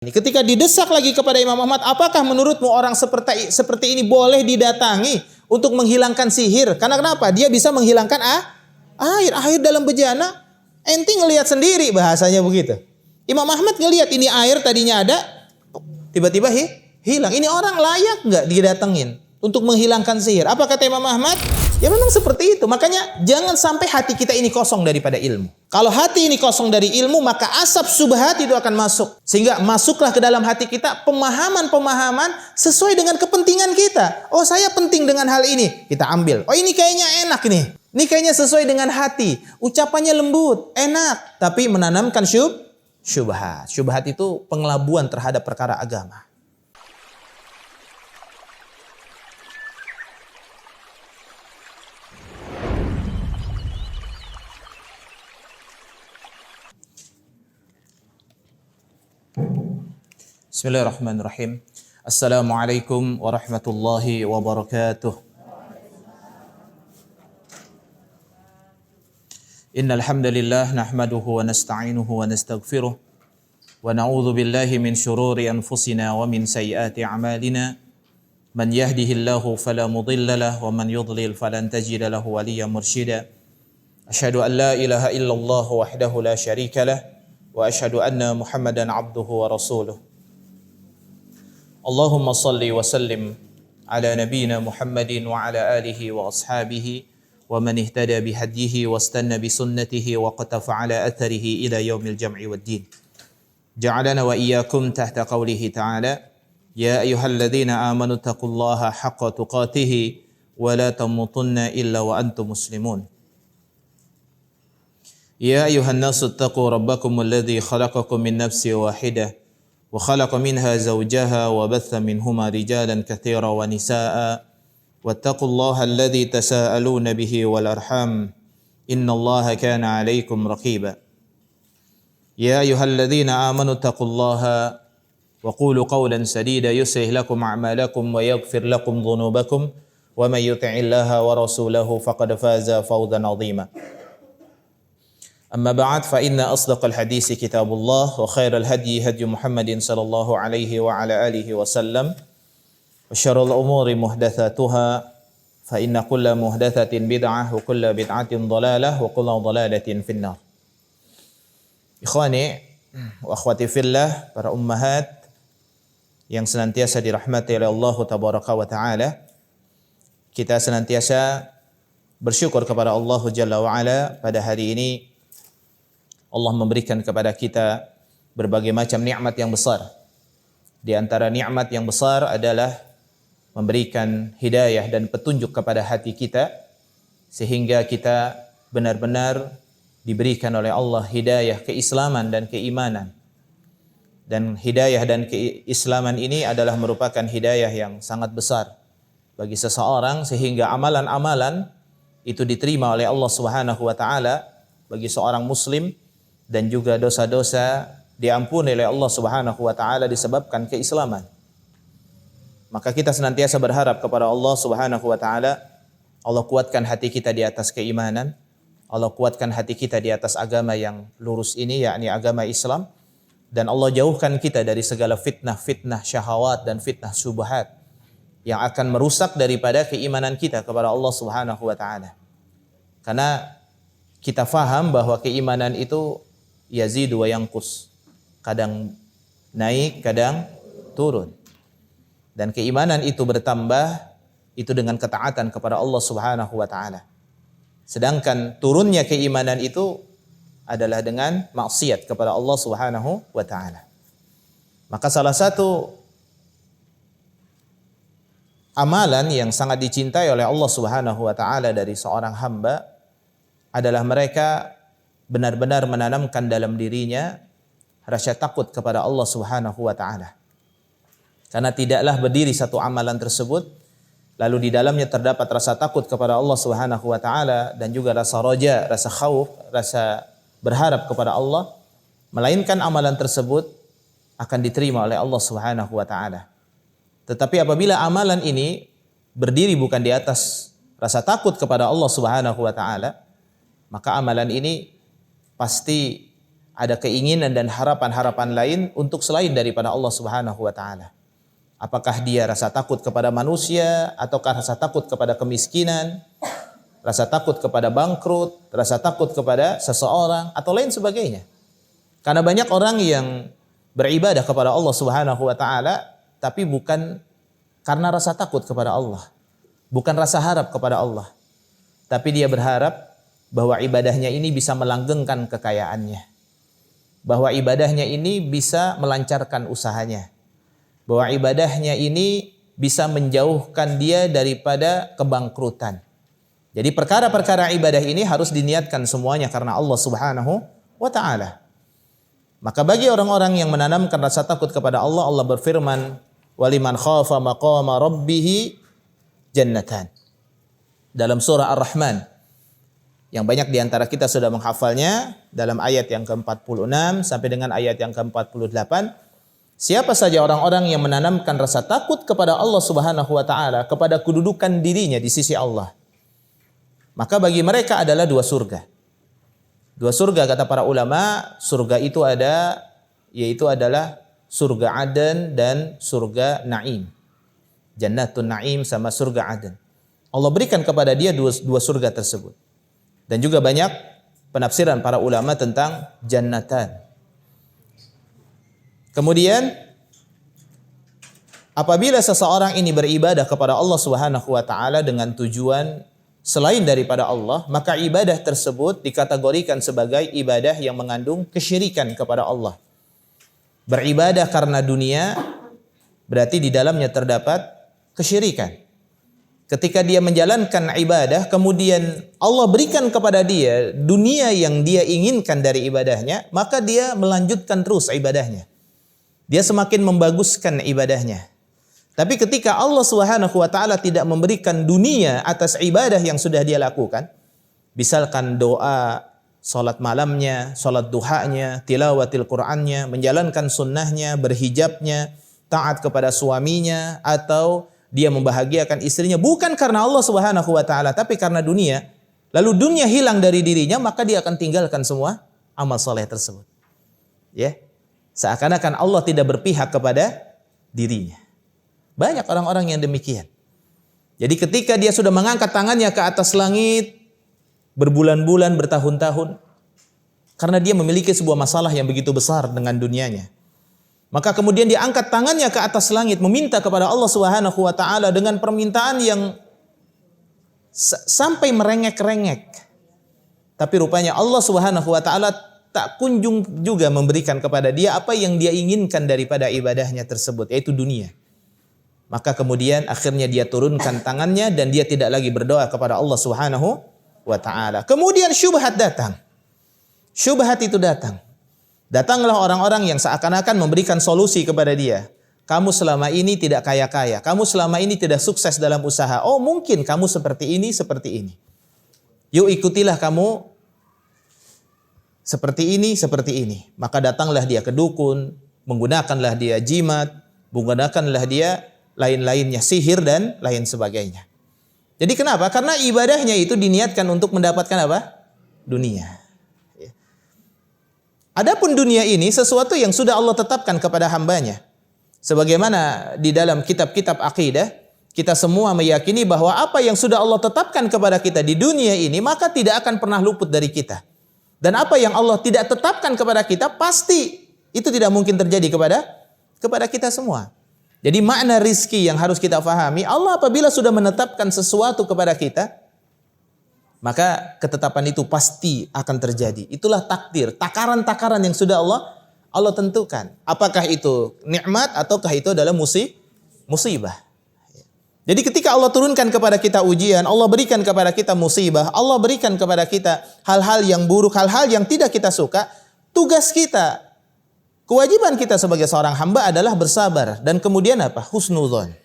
Ketika didesak lagi kepada Imam Ahmad, apakah menurutmu orang seperti ini boleh didatangi untuk menghilangkan sihir? Karena kenapa? Dia bisa menghilangkan air dalam bejana. Enti ngelihat sendiri, bahasanya begitu. Imam Ahmad ngelihat ini air tadinya ada, tiba-tiba hilang. Ini orang layak nggak didatengin untuk menghilangkan sihir? Apa kata Imam Ahmad? Ya memang seperti itu. Makanya jangan sampai hati kita ini kosong daripada ilmu. Kalau hati ini kosong dari ilmu, maka asap subhat itu akan masuk. Sehingga masuklah ke dalam hati kita pemahaman-pemahaman sesuai dengan kepentingan kita. Oh, saya penting dengan hal ini. Kita ambil. Oh, ini kayaknya enak nih. Ini kayaknya sesuai dengan hati. Ucapannya lembut, enak. Tapi menanamkan syubhat. Syubhat itu pengelabuan terhadap perkara agama. Bismillahirrahmanirrahim. Assalamualaikum warahmatullahi wabarakatuh. Innal hamdalillah nahmaduhu wa nasta'inuhu wa nastaghfiruh wa na'udzu billahi min shururi anfusina wa min sayyiati a'malina. Man yahdihillahu fala mudilla lahu wa man yudlil falan tajida lahu waliyyan mursyida. Asyhadu an la ilaha illallah wahdahu la syarika lah wa asyhadu anna Muhammadan abduhu wa rasuluh. Allahumma salli wa sallim ala nabiyyina Muhammadin wa ala alihi wa ashabihi wa man ihtada bihadyihi wa istanna bisunnatihi wa qatafa ala atharihi ila yaumil jam'i waddin. Ja'alana wa iyyakum tahta qawlihi ta'ala ya ayyuhalladzina amanu taqullaha haqqa tuqatih wa la tamutunna illa wa antum muslimun. Ya ayyuhan nasu taqu rabbakumul ladzi khalaqakum min nafsin wahidah وخلق منها زوجها وبث منهما رجالا كثيرا ونساء واتقوا الله الذي تساءلون به والأرحام إن الله كان عليكم رقيبا يا أيها الذين آمنوا اتقوا الله وقولوا قولا سديدا يصلح لكم أعمالكم ويغفر لكم ذنوبكم ومن يطع الله ورسوله فقد فاز فوزا عظيما أما بعد فإن أصدق الحديث كتاب الله وخير الهدي هدي محمد صلى الله عليه وعلى آله وسلم وشر الأمور محدثاتها فإن كل محدثة بدعة وكل بدعة ضلالة وكل ضلالة في النار. Ikhwani wa akhwati fillah, para ummahat yang senantiasa dirahmati oleh Allah tabaraka wa taala, kita senantiasa bersyukur kepada Allah Jalla wa Ala. Pada hari ini Allah memberikan kepada kita berbagai macam nikmat yang besar. Di antara nikmat yang besar adalah memberikan hidayah dan petunjuk kepada hati kita, sehingga kita benar-benar diberikan oleh Allah hidayah keislaman dan keimanan. Dan hidayah dan keislaman ini adalah merupakan hidayah yang sangat besar bagi seseorang, sehingga amalan-amalan itu diterima oleh Allah Subhanahu wa taala bagi seorang muslim, dan juga dosa-dosa diampuni oleh Allah Subhanahu wa taala disebabkan keislaman. Maka kita senantiasa berharap kepada Allah Subhanahu wa taala, Allah kuatkan hati kita di atas keimanan, Allah kuatkan hati kita di atas agama yang lurus ini, yakni agama Islam, dan Allah jauhkan kita dari segala fitnah-fitnah syahwat dan fitnah syubhat yang akan merusak daripada keimanan kita kepada Allah Subhanahu wa taala. Karena kita faham bahwa keimanan itu yazidu wa yanqus, kadang naik, kadang turun. Dan keimanan itu bertambah itu dengan ketaatan kepada Allah Subhanahu wa taala. Sedangkan turunnya keimanan itu adalah dengan maksiat kepada Allah Subhanahu wa taala. Maka salah satu amalan yang sangat dicintai oleh Allah Subhanahu wa taala dari seorang hamba adalah mereka benar-benar menanamkan dalam dirinya rasa takut kepada Allah Subhanahu wa taala. Karena tidaklah berdiri satu amalan tersebut lalu di dalamnya terdapat rasa takut kepada Allah Subhanahu wa taala dan juga rasa raja, rasa khauf, rasa berharap kepada Allah, melainkan amalan tersebut akan diterima oleh Allah Subhanahu wa taala. Tetapi apabila amalan ini berdiri bukan di atas rasa takut kepada Allah Subhanahu wa taala, maka amalan ini pasti ada keinginan dan harapan-harapan lain untuk selain daripada Allah Subhanahu wa taala. Apakah dia rasa takut kepada manusia, ataukah rasa takut kepada kemiskinan, rasa takut kepada bangkrut, rasa takut kepada seseorang atau lain sebagainya. Karena banyak orang yang beribadah kepada Allah Subhanahu wa taala tapi bukan karena rasa takut kepada Allah, bukan rasa harap kepada Allah. Tapi dia berharap bahwa ibadahnya ini bisa melanggengkan kekayaannya, bahwa ibadahnya ini bisa melancarkan usahanya, bahwa ibadahnya ini bisa menjauhkan dia daripada kebangkrutan. Jadi perkara-perkara ibadah ini harus diniatkan semuanya karena Allah Subhanahu wa taala. Maka bagi orang-orang yang menanamkan rasa takut kepada Allah, Allah berfirman, "Waliman khafa maqama rabbih jannatan." Dalam surah Ar-Rahman, yang banyak di antara kita sudah menghafalnya, dalam ayat yang ke-46 sampai dengan ayat yang ke-48, siapa saja orang-orang yang menanamkan rasa takut kepada Allah Subhanahu wa taala, kepada kedudukan dirinya di sisi Allah, maka bagi mereka adalah dua surga. Dua surga kata para ulama, surga itu ada, yaitu adalah surga Aden dan surga Naim. Jannatun Naim sama surga Aden. Allah berikan kepada dia dua surga tersebut. Dan juga banyak penafsiran para ulama tentang jannatan. Kemudian apabila seseorang ini beribadah kepada Allah Subhanahu wa taala dengan tujuan selain daripada Allah, maka ibadah tersebut dikategorikan sebagai ibadah yang mengandung kesyirikan kepada Allah. Beribadah karena dunia berarti di dalamnya terdapat kesyirikan. Ketika dia menjalankan ibadah, kemudian Allah berikan kepada dia dunia yang dia inginkan dari ibadahnya, maka dia melanjutkan terus ibadahnya. Dia semakin membaguskan ibadahnya. Tapi ketika Allah Subhanahu wa taala tidak memberikan dunia atas ibadah yang sudah dia lakukan, misalkan doa, salat malamnya, salat duhanya, tilawatil Qur'annya, menjalankan sunnahnya, berhijabnya, taat kepada suaminya, atau dia membahagiakan istrinya bukan karena Allah Subhanahu wa taala tapi karena dunia, lalu dunia hilang dari dirinya, maka dia akan tinggalkan semua amal soleh tersebut. Ya. Seakan-akan Allah tidak berpihak kepada dirinya. Banyak orang-orang yang demikian. Jadi ketika dia sudah mengangkat tangannya ke atas langit berbulan-bulan, bertahun-tahun, karena dia memiliki sebuah masalah yang begitu besar dengan dunianya, maka kemudian dia angkat tangannya ke atas langit meminta kepada Allah Subhanahu wa taala dengan permintaan yang sampai merengek-rengek. Tapi rupanya Allah Subhanahu wa taala tak kunjung juga memberikan kepada dia apa yang dia inginkan daripada ibadahnya tersebut, yaitu dunia. Maka kemudian akhirnya dia turunkan tangannya dan dia tidak lagi berdoa kepada Allah Subhanahu wa taala. Kemudian syubhat datang. Syubhat itu datang. Datanglah orang-orang yang seakan-akan memberikan solusi kepada dia. Kamu selama ini tidak kaya-kaya. Kamu selama ini tidak sukses dalam usaha. Oh, mungkin kamu seperti ini, seperti ini. Yuk ikutilah kamu seperti ini, seperti ini. Maka datanglah dia ke dukun, menggunakanlah dia jimat, menggunakanlah dia lain-lainnya, sihir dan lain sebagainya. Jadi kenapa? Karena ibadahnya itu diniatkan untuk mendapatkan apa? Dunia. Adapun dunia ini sesuatu yang sudah Allah tetapkan kepada hambanya. Sebagaimana di dalam kitab-kitab akidah, kita semua meyakini bahwa apa yang sudah Allah tetapkan kepada kita di dunia ini, maka tidak akan pernah luput dari kita. Dan apa yang Allah tidak tetapkan kepada kita, pasti itu tidak mungkin terjadi kepada kita semua. Jadi makna rizki yang harus kita fahami, Allah apabila sudah menetapkan sesuatu kepada kita, maka ketetapan itu pasti akan terjadi. Itulah takdir, takaran-takaran yang sudah Allah tentukan. Apakah itu nikmat ataukah itu adalah musibah. Jadi ketika Allah turunkan kepada kita ujian, Allah berikan kepada kita musibah, Allah berikan kepada kita hal-hal yang buruk, hal-hal yang tidak kita suka, tugas kita, kewajiban kita sebagai seorang hamba adalah bersabar dan kemudian apa? Husnudzon.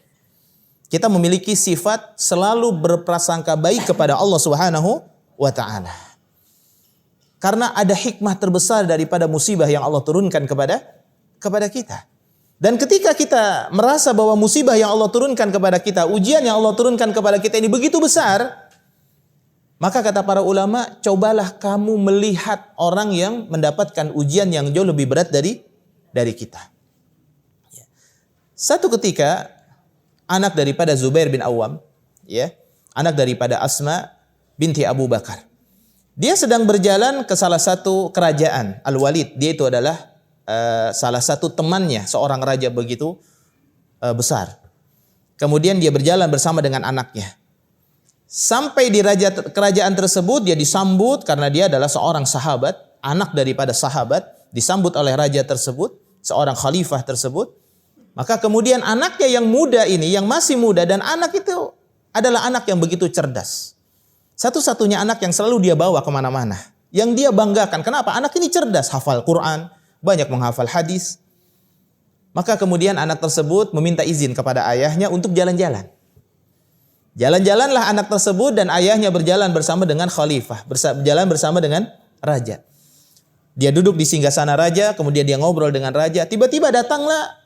Kita memiliki sifat selalu berprasangka baik kepada Allah Subhanahu wa taala. Karena ada hikmah terbesar daripada musibah yang Allah turunkan kepada kita. Dan ketika kita merasa bahwa musibah yang Allah turunkan kepada kita, ujian yang Allah turunkan kepada kita ini begitu besar, Maka kata para ulama, cobalah kamu melihat orang yang mendapatkan ujian yang jauh lebih berat dari kita. Satu ketika anak daripada Zubair bin Awam, ya, anak daripada Asma binti Abu Bakar, dia sedang berjalan ke salah satu kerajaan, Al-Walid. Dia itu adalah salah satu temannya, seorang raja begitu besar. Kemudian dia berjalan bersama dengan anaknya. Sampai di kerajaan tersebut dia disambut karena dia adalah seorang sahabat, anak daripada sahabat, disambut oleh raja tersebut, seorang khalifah tersebut. Maka kemudian anaknya yang muda ini, yang masih muda, dan anak itu adalah anak yang begitu cerdas. Satu-satunya anak yang selalu dia bawa kemana-mana. Yang dia banggakan. Kenapa? Anak ini cerdas, hafal Quran, banyak menghafal hadis. Maka kemudian anak tersebut meminta izin kepada ayahnya untuk jalan-jalan. Jalan-jalanlah anak tersebut dan ayahnya berjalan bersama dengan khalifah, berjalan bersama dengan raja. Dia duduk di singgasana raja, kemudian dia ngobrol dengan raja. Tiba-tiba datanglah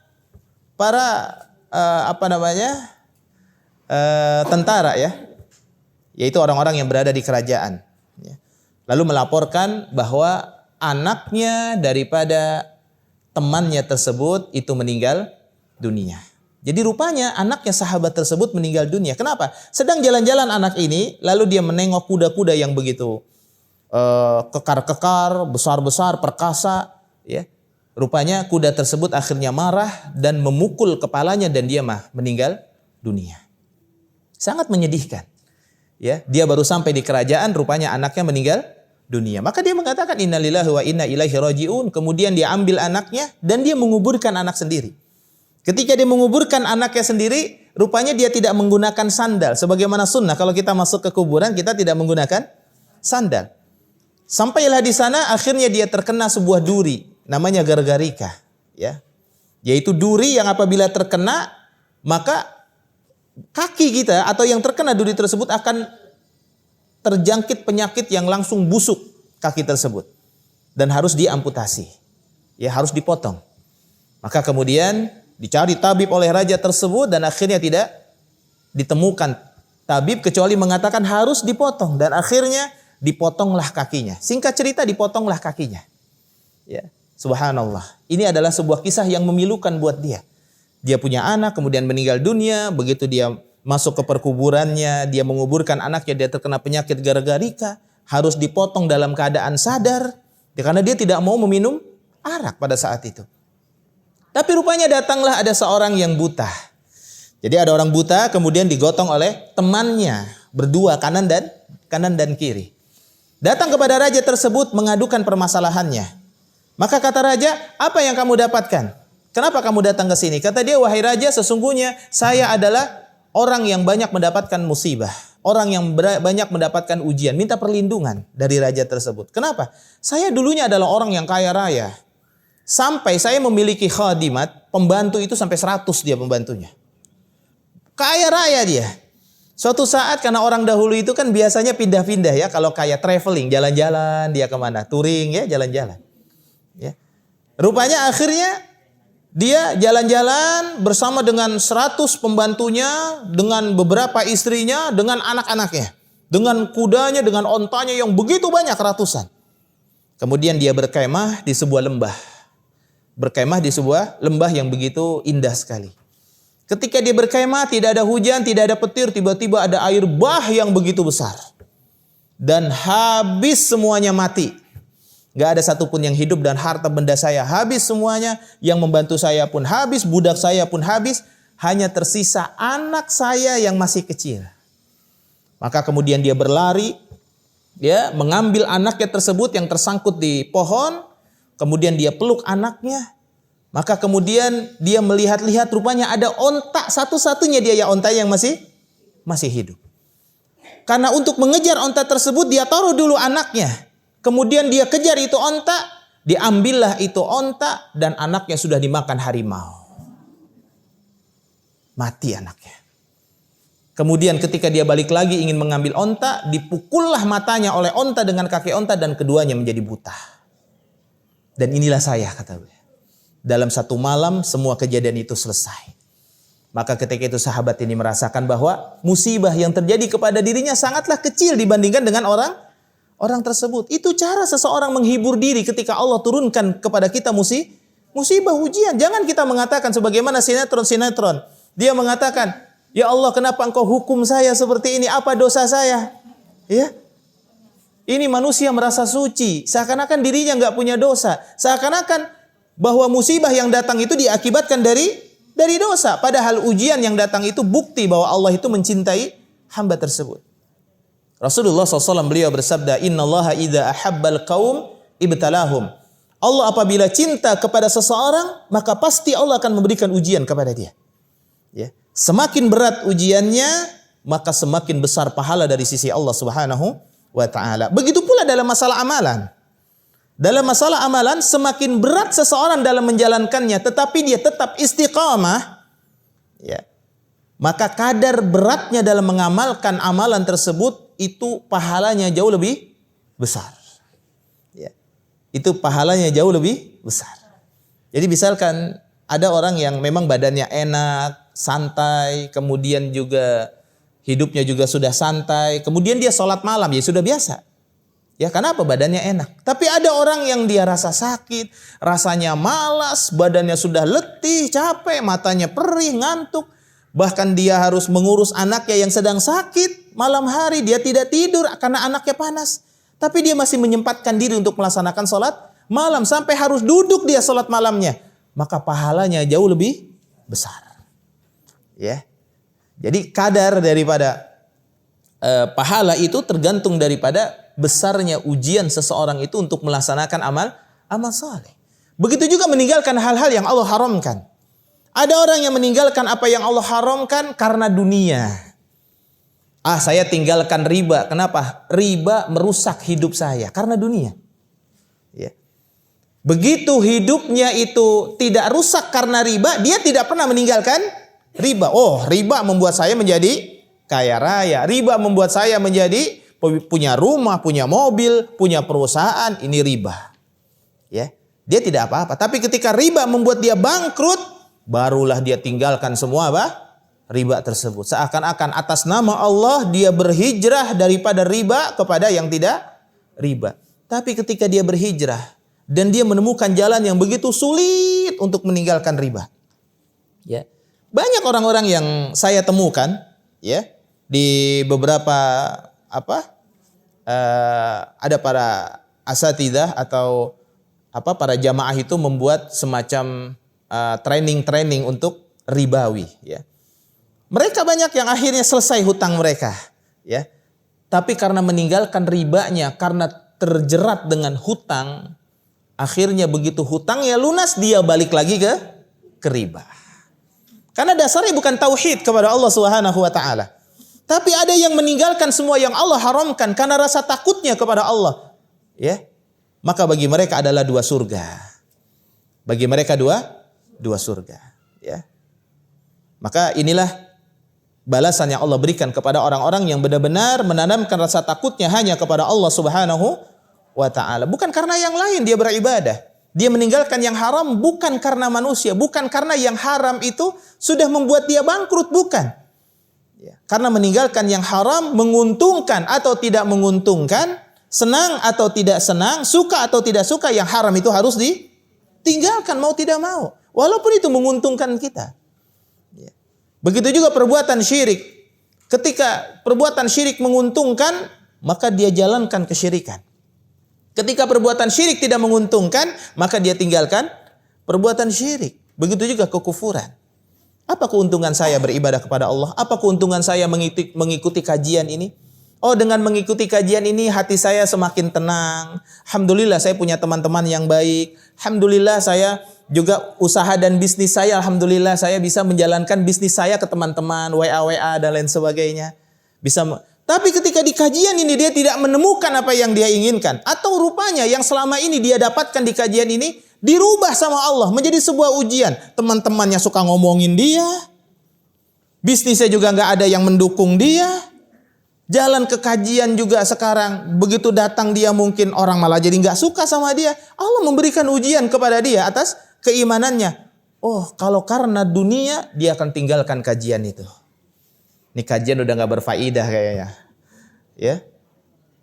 para tentara, ya, yaitu orang-orang yang berada di kerajaan. Lalu melaporkan bahwa anaknya daripada temannya tersebut itu meninggal dunia. Jadi rupanya anaknya sahabat tersebut meninggal dunia. Kenapa? Sedang jalan-jalan anak ini, lalu dia menengok kuda-kuda yang begitu kekar-kekar, besar-besar, perkasa. Ya. Rupanya kuda tersebut akhirnya marah dan memukul kepalanya dan dia meninggal dunia. Sangat menyedihkan. Ya, dia baru sampai di kerajaan, rupanya anaknya meninggal dunia. Maka dia mengatakan innalillahi wa inna ilaihi rajiun. Kemudian dia ambil anaknya dan dia menguburkan anak sendiri. Ketika dia menguburkan anaknya sendiri, rupanya dia tidak menggunakan sandal. Sebagaimana sunnah, kalau kita masuk ke kuburan, kita tidak menggunakan sandal. Sampailah di sana, akhirnya dia terkena sebuah duri, namanya gargarika. Ya. Yaitu duri yang apabila terkena, maka kaki kita atau yang terkena duri tersebut akan terjangkit penyakit yang langsung busuk kaki tersebut. Dan harus diamputasi. Ya, harus dipotong. Maka kemudian dicari tabib oleh raja tersebut dan akhirnya tidak ditemukan tabib kecuali mengatakan harus dipotong dan akhirnya dipotonglah kakinya. Singkat cerita dipotonglah kakinya. Ya, subhanallah. Ini adalah sebuah kisah yang memilukan buat dia. Dia punya anak kemudian meninggal dunia, begitu dia masuk ke perkuburannya, dia menguburkan anaknya, dia terkena penyakit gargarika, harus dipotong dalam keadaan sadar karena dia tidak mau meminum arak pada saat itu. Tapi rupanya datanglah ada seorang yang buta. Jadi ada orang buta kemudian digotong oleh temannya berdua kanan dan kiri. Datang kepada raja tersebut mengadukan permasalahannya. Maka kata raja, apa yang kamu dapatkan? Kenapa kamu datang ke sini? Kata dia, wahai raja, sesungguhnya saya adalah orang yang banyak mendapatkan musibah. Orang yang banyak mendapatkan ujian. Minta perlindungan dari raja tersebut. Kenapa? Saya dulunya adalah orang yang kaya raya. Sampai saya memiliki khadimat, pembantu itu sampai 100 dia pembantunya. Kaya raya dia. Suatu saat karena orang dahulu itu kan biasanya pindah-pindah ya. Kalau kaya traveling, jalan-jalan dia kemana? Touring ya, jalan-jalan. Ya. Rupanya akhirnya dia jalan-jalan bersama dengan 100 pembantunya, dengan beberapa istrinya, dengan anak-anaknya. Dengan kudanya, dengan ontanya yang begitu banyak ratusan. Kemudian dia berkemah di sebuah lembah. Berkemah di sebuah lembah yang begitu indah sekali. Ketika dia berkemah, tidak ada hujan, tidak ada petir, tiba-tiba ada air bah yang begitu besar. Dan habis semuanya mati. Gak ada satupun yang hidup dan harta benda saya habis semuanya. Yang membantu saya pun habis, budak saya pun habis. Hanya tersisa anak saya yang masih kecil. Maka kemudian dia berlari, dia mengambil anaknya tersebut yang tersangkut di pohon. Kemudian dia peluk anaknya. Maka kemudian dia melihat-lihat rupanya ada onta satu-satunya dia ya onta yang masih hidup. Karena untuk mengejar onta tersebut dia taruh dulu anaknya. Kemudian dia kejar itu onta, diambillah itu onta dan anaknya sudah dimakan harimau. Mati anaknya. Kemudian ketika dia balik lagi ingin mengambil onta, dipukullah matanya oleh onta dengan kaki onta dan keduanya menjadi buta. Dan inilah saya, kata beliau. Dalam satu malam semua kejadian itu selesai. Maka ketika itu sahabat ini merasakan bahwa musibah yang terjadi kepada dirinya sangatlah kecil dibandingkan dengan orang tersebut. Itu cara seseorang menghibur diri ketika Allah turunkan kepada kita musibah ujian. Jangan kita mengatakan sebagaimana sinetron. Dia mengatakan, "Ya Allah, kenapa Engkau hukum saya seperti ini? Apa dosa saya?" Ya. Ini manusia merasa suci, seakan-akan dirinya enggak punya dosa. Seakan-akan bahwa musibah yang datang itu diakibatkan dari dosa. Padahal ujian yang datang itu bukti bahwa Allah itu mencintai hamba tersebut. Rasulullah SAW beliau bersabda, "Innallaha idza ahabbal qaum ibtalahum." Allah apabila cinta kepada seseorang, maka pasti Allah akan memberikan ujian kepada dia. Ya. Semakin berat ujiannya, maka semakin besar pahala dari sisi Allah Subhanahu wa ta'ala. Begitu pula dalam masalah amalan. Dalam masalah amalan, semakin berat seseorang dalam menjalankannya, tetapi dia tetap istiqamah, ya, maka kadar beratnya dalam mengamalkan amalan tersebut, itu pahalanya jauh lebih besar. Ya. Itu pahalanya jauh lebih besar. Jadi misalkan ada orang yang memang badannya enak, santai, kemudian juga hidupnya juga sudah santai, kemudian dia sholat malam, ya sudah biasa. Ya karena apa? Badannya enak. Tapi ada orang yang dia rasa sakit, rasanya malas, badannya sudah letih, capek, matanya perih, ngantuk. Bahkan dia harus mengurus anaknya yang sedang sakit, malam hari dia tidak tidur karena anaknya panas. Tapi dia masih menyempatkan diri untuk melaksanakan sholat malam, sampai harus duduk dia sholat malamnya. Maka pahalanya jauh lebih besar. Ya. Jadi kadar daripada pahala itu tergantung daripada besarnya ujian seseorang itu untuk melaksanakan amal saleh. Begitu juga meninggalkan hal-hal yang Allah haramkan. Ada orang yang meninggalkan apa yang Allah haramkan karena dunia. Saya tinggalkan riba. Kenapa? Riba merusak hidup saya karena dunia. Ya. Begitu hidupnya itu tidak rusak karena riba, dia tidak pernah meninggalkan riba. Riba membuat saya menjadi kaya raya. Riba membuat saya menjadi punya rumah, punya mobil, punya perusahaan. Ini riba. Ya, dia tidak apa-apa. Tapi ketika riba membuat dia bangkrut, barulah dia tinggalkan semua riba tersebut. Seakan-akan atas nama Allah dia berhijrah daripada riba kepada yang tidak riba. Tapi ketika dia berhijrah dan dia menemukan jalan yang begitu sulit untuk meninggalkan riba. Ya. Banyak orang-orang yang saya temukan, ya, di beberapa ada para asatidzah atau para jamaah itu membuat semacam training untuk ribawi, ya. Mereka banyak yang akhirnya selesai hutang mereka, ya. Tapi karena meninggalkan ribanya, karena terjerat dengan hutang, akhirnya begitu hutangnya lunas dia balik lagi ke riba. Karena dasarnya bukan tauhid kepada Allah Subhanahu wa taala. Tapi ada yang meninggalkan semua yang Allah haramkan karena rasa takutnya kepada Allah. Ya. Maka bagi mereka adalah dua surga. Bagi mereka dua surga. Ya. Maka inilah balasan yang Allah berikan kepada orang-orang yang benar-benar menanamkan rasa takutnya hanya kepada Allah Subhanahu wa ta'ala. Bukan karena yang lain dia beribadah. Dia meninggalkan yang haram bukan karena manusia. Bukan karena yang haram itu sudah membuat dia bangkrut. Bukan. Ya. Karena meninggalkan yang haram menguntungkan atau tidak menguntungkan, senang atau tidak senang, suka atau tidak suka, yang haram itu harus ditinggalkan mau tidak mau. Walaupun itu menguntungkan kita. Ya. Begitu juga perbuatan syirik. Ketika perbuatan syirik menguntungkan, maka dia jalankan kesyirikan. Ketika perbuatan syirik tidak menguntungkan, maka dia tinggalkan perbuatan syirik. Begitu juga kekufuran. Apa keuntungan saya beribadah kepada Allah? Apa keuntungan saya mengikuti kajian ini? Dengan mengikuti kajian ini hati saya semakin tenang. Alhamdulillah saya punya teman-teman yang baik. Alhamdulillah saya juga usaha dan bisnis saya. Alhamdulillah saya bisa menjalankan bisnis saya ke teman-teman, WA dan lain sebagainya. Tapi ketika di kajian ini dia tidak menemukan apa yang dia inginkan. Atau rupanya yang selama ini dia dapatkan di kajian ini dirubah sama Allah menjadi sebuah ujian. Teman-temannya suka ngomongin dia. Bisnisnya juga gak ada yang mendukung dia. Jalan ke kajian juga sekarang begitu datang dia mungkin orang malah jadi gak suka sama dia. Allah memberikan ujian kepada dia atas keimanannya. Oh, kalau karena dunia dia akan tinggalkan kajian itu. Ini kajian udah nggak berfaedah kayaknya. Ya.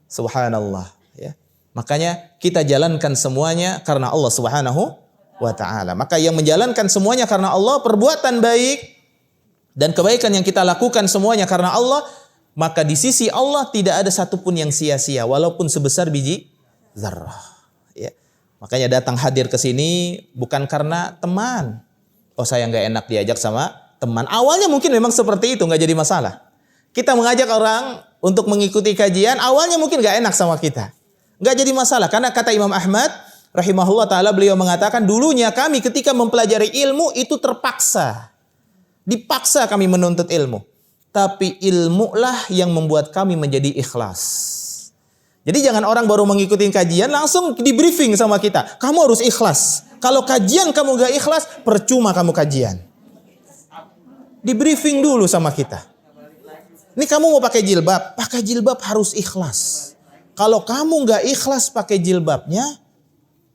Subhanallah, ya. Makanya kita jalankan semuanya karena Allah Subhanahu wa taala. Maka yang menjalankan semuanya karena Allah, perbuatan baik dan kebaikan yang kita lakukan semuanya karena Allah, maka di sisi Allah tidak ada satupun yang sia-sia walaupun sebesar biji zarrah. Ya. Makanya datang hadir ke sini bukan karena teman. Oh, saya nggak enak diajak sama teman. Awalnya mungkin memang seperti itu, nggak jadi masalah. Kita mengajak orang untuk mengikuti kajian, awalnya mungkin nggak enak sama kita. Nggak jadi masalah, karena kata Imam Ahmad, rahimahullah ta'ala, beliau mengatakan, dulunya kami ketika mempelajari ilmu itu terpaksa. Dipaksa kami menuntut ilmu. Tapi ilmu lah yang membuat kami menjadi ikhlas. Jadi jangan orang baru mengikuti kajian langsung di briefing sama kita. Kamu harus ikhlas. Kalau kajian kamu gak ikhlas, percuma kamu kajian. Di briefing dulu sama kita. Ini kamu mau pakai jilbab harus ikhlas. Kalau kamu gak ikhlas pakai jilbabnya,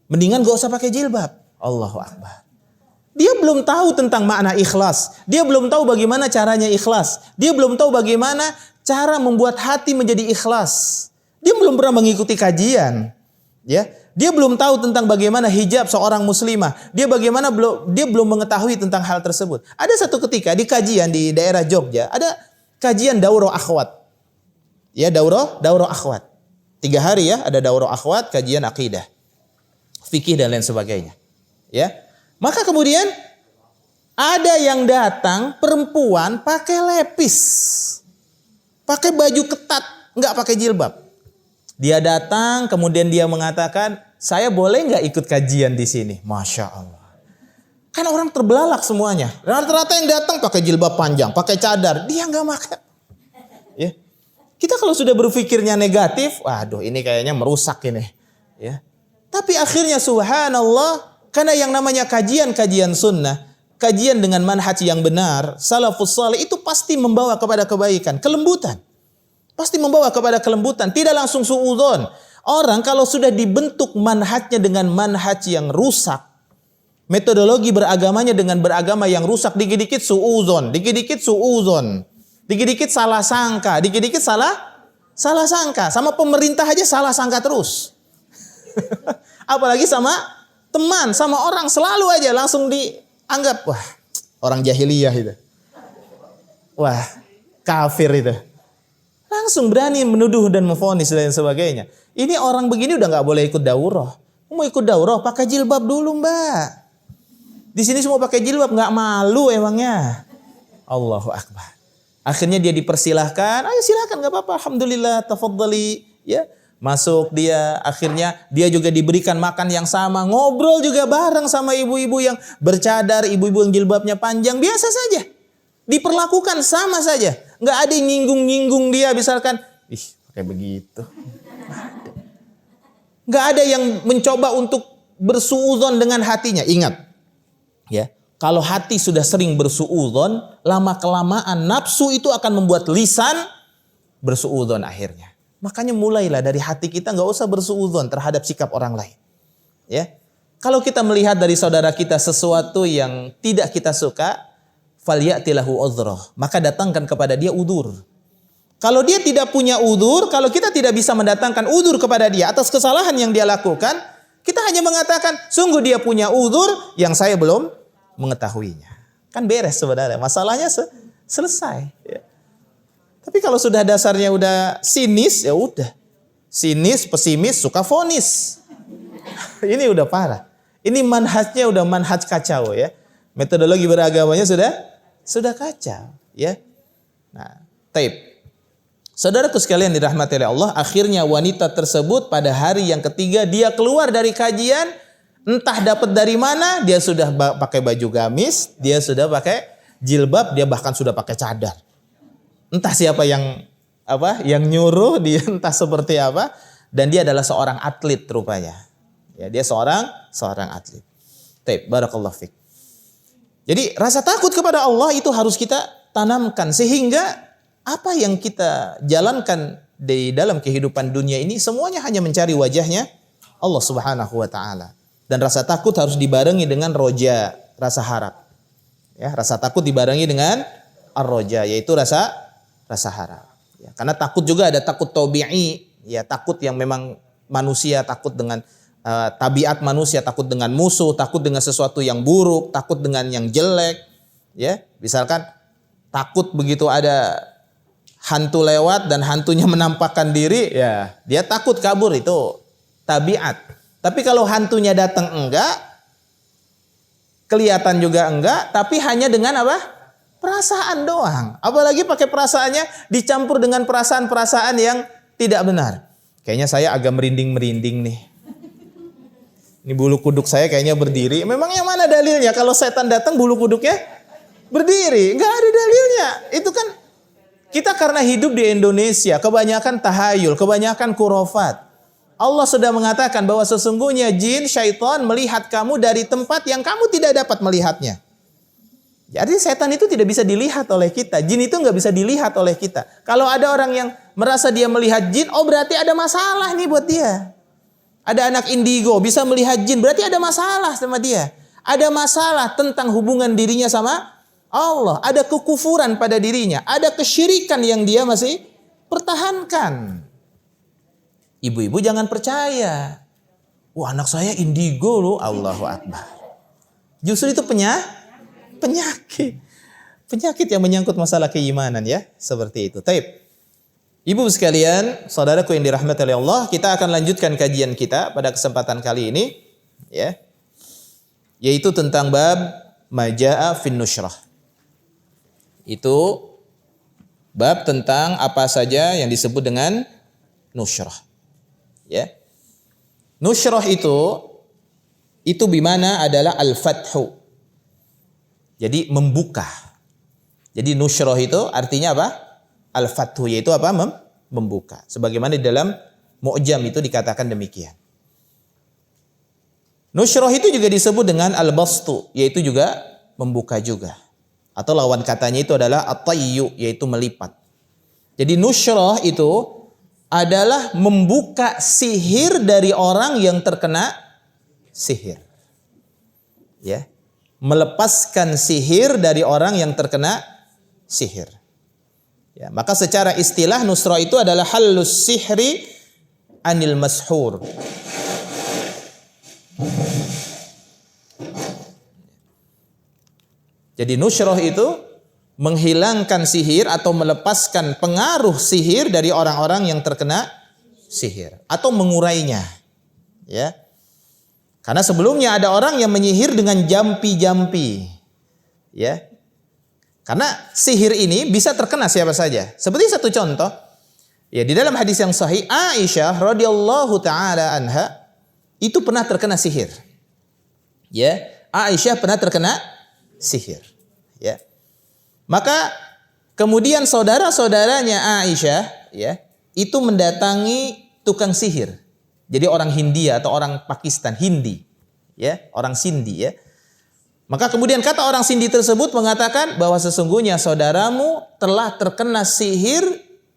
mendingan gak usah pakai jilbab. Allahu Akbar. Dia belum tahu tentang makna ikhlas. Dia belum tahu bagaimana caranya ikhlas. Dia belum tahu bagaimana cara membuat hati menjadi ikhlas. Dia belum pernah mengikuti kajian, ya. Dia belum tahu tentang bagaimana hijab seorang muslimah. Dia belum mengetahui tentang hal tersebut. Ada satu ketika di kajian di daerah Jogja, ada kajian daurah akhwat. Ya, daurah akhwat. 3 hari ya, ada daurah akhwat, kajian akidah, fikih dan lain sebagainya. Ya. Maka kemudian ada yang datang perempuan pakai lepis. Pakai baju ketat, enggak pakai jilbab. Dia datang, kemudian dia mengatakan, saya boleh nggak ikut kajian di sini? Masya Allah. Kan orang terbelalak semuanya. Rata-rata yang datang pakai jilbab panjang, pakai cadar. Dia nggak makan. Ya. Kita kalau sudah berpikirnya negatif, waduh ini kayaknya merusak ini. Ya. Tapi akhirnya subhanallah, karena yang namanya kajian sunnah, kajian dengan manhaj yang benar, salafus salih itu pasti membawa kepada kebaikan, kelembutan. Pasti membawa kepada kelembutan, tidak langsung suudzon. Orang kalau sudah dibentuk manhajnya dengan manhaj yang rusak, metodologi beragamanya dengan beragama yang rusak, dikit-dikit suudzon, dikit-dikit salah sangka, dikit-dikit salah sangka. Sama pemerintah aja salah sangka terus. Apalagi sama teman, sama orang selalu aja langsung dianggap, wah orang jahiliyah itu. Wah kafir itu. Langsung berani menuduh dan memvonis dan sebagainya. Ini orang begini udah nggak boleh ikut daurah. Mau ikut daurah pakai jilbab dulu mbak. Di sini semua pakai jilbab, nggak malu emangnya. Allahu Akbar. Akhirnya dia dipersilahkan. Ayo silakan, nggak apa-apa. Alhamdulillah, tafadhali. Ya, masuk dia. Akhirnya dia juga diberikan makan yang sama. Ngobrol juga bareng sama ibu-ibu yang bercadar, ibu-ibu yang jilbabnya panjang. Biasa saja. Diperlakukan sama saja. Nggak ada yang nyinggung-nyinggung dia misalkan. Ih, kayak begitu. Nggak ada yang mencoba untuk bersuudzon dengan hatinya. Ingat, ya, kalau hati sudah sering bersuudzon, lama-kelamaan nafsu itu akan membuat lisan bersuudzon akhirnya. Makanya mulailah dari hati kita, nggak usah bersuudzon terhadap sikap orang lain. Ya, kalau kita melihat dari saudara kita sesuatu yang tidak kita suka, falyatilahu udhrah, maka datangkan kepada dia udzur. Kalau dia tidak punya udzur, kalau kita tidak bisa mendatangkan udzur kepada dia atas kesalahan yang dia lakukan, kita hanya mengatakan, sungguh dia punya udzur yang saya belum mengetahuinya. Kan beres sebenarnya, masalahnya selesai. Ya. Tapi kalau sudah dasarnya udah sinis, ya udah. Sinis, pesimis, suka vonis. Ini udah parah. Ini manhajnya udah manhaj kacau ya. Metodologi beragamanya sudah kacau, ya. Nah, taib. Saudaraku sekalian dirahmati oleh Allah, akhirnya wanita tersebut pada hari yang ketiga dia keluar dari kajian, entah dapat dari mana, dia sudah pakai baju gamis, dia sudah pakai jilbab, dia bahkan sudah pakai cadar. Entah siapa yang nyuruh dia, entah seperti apa, dan dia adalah seorang atlet rupanya. Ya, dia seorang atlet. Taib, barakallahu fiik. Jadi rasa takut kepada Allah itu harus kita tanamkan sehingga apa yang kita jalankan di dalam kehidupan dunia ini semuanya hanya mencari wajahnya Allah Subhanahu wa taala. Dan rasa takut harus dibarengi dengan roja, rasa harap. Ya, rasa takut dibarengi dengan ar-raja, yaitu rasa harap. Ya, karena takut juga ada takut tabi'i, ya takut yang memang manusia takut dengan tabiat manusia, takut dengan musuh, takut dengan sesuatu yang buruk, takut dengan yang jelek. Ya, misalkan takut begitu ada hantu lewat dan hantunya menampakkan diri, ya dia takut kabur, itu tabiat. Tapi kalau hantunya datang enggak, kelihatan juga enggak, tapi hanya dengan apa? Perasaan doang. Apalagi pakai perasaannya dicampur dengan perasaan-perasaan yang tidak benar. Kayaknya saya agak merinding-merinding nih. Ini bulu kuduk saya kayaknya berdiri. Memang yang mana dalilnya? Kalau setan datang bulu kuduknya berdiri. Enggak ada dalilnya. Itu kan kita karena hidup di Indonesia, kebanyakan tahayul, kebanyakan khurafat. Allah sudah mengatakan bahwa sesungguhnya jin, syaitan melihat kamu dari tempat yang kamu tidak dapat melihatnya. Jadi setan itu tidak bisa dilihat oleh kita. Jin itu nggak bisa dilihat oleh kita. Kalau ada orang yang merasa dia melihat jin, oh berarti ada masalah nih buat dia. Ada anak indigo bisa melihat jin, berarti ada masalah sama dia. Ada masalah tentang hubungan dirinya sama Allah. Ada kekufuran pada dirinya. Ada kesyirikan yang dia masih pertahankan. Ibu-ibu jangan percaya. Wah, anak saya indigo loh. Allahu Akbar. Justru itu penyakit. Penyakit yang menyangkut masalah keimanan ya. Seperti itu. Taib. Ibu sekalian, saudaraku yang dirahmati oleh Allah, kita akan lanjutkan kajian kita pada kesempatan kali ini. Ya. Yaitu tentang bab Maja'a fin Nushrah. Itu bab tentang apa saja yang disebut dengan nushrah. Ya. Nushrah itu bimana adalah al-fathu. Jadi membuka. Jadi nushrah itu artinya apa? Al-fathu, yaitu apa? Membuka. Sebagaimana di dalam Mu'jam itu dikatakan demikian. Nushrah itu juga disebut dengan al-bastu, yaitu juga membuka juga. Atau lawan katanya itu adalah at-tayyu, yaitu melipat. Jadi nushrah itu adalah membuka sihir dari orang yang terkena sihir. Ya. Melepaskan sihir dari orang yang terkena sihir. Ya, maka secara istilah nushrah itu adalah halus sihri anil mashur. Jadi nushrah itu menghilangkan sihir atau melepaskan pengaruh sihir dari orang-orang yang terkena sihir atau mengurainya. Ya. Karena sebelumnya ada orang yang menyihir dengan jampi-jampi. Ya. Karena sihir ini bisa terkena siapa saja. Seperti satu contoh, ya di dalam hadis yang sahih, Aisyah radhiyallahu taala anha itu pernah terkena sihir. Ya, Aisyah pernah terkena sihir. Ya. Maka kemudian saudara-saudaranya Aisyah ya, itu mendatangi tukang sihir. Jadi orang Hindia atau orang Pakistan, Hindi, ya, orang Sindi ya. Maka kemudian kata orang Sindi tersebut mengatakan bahwa sesungguhnya saudaramu telah terkena sihir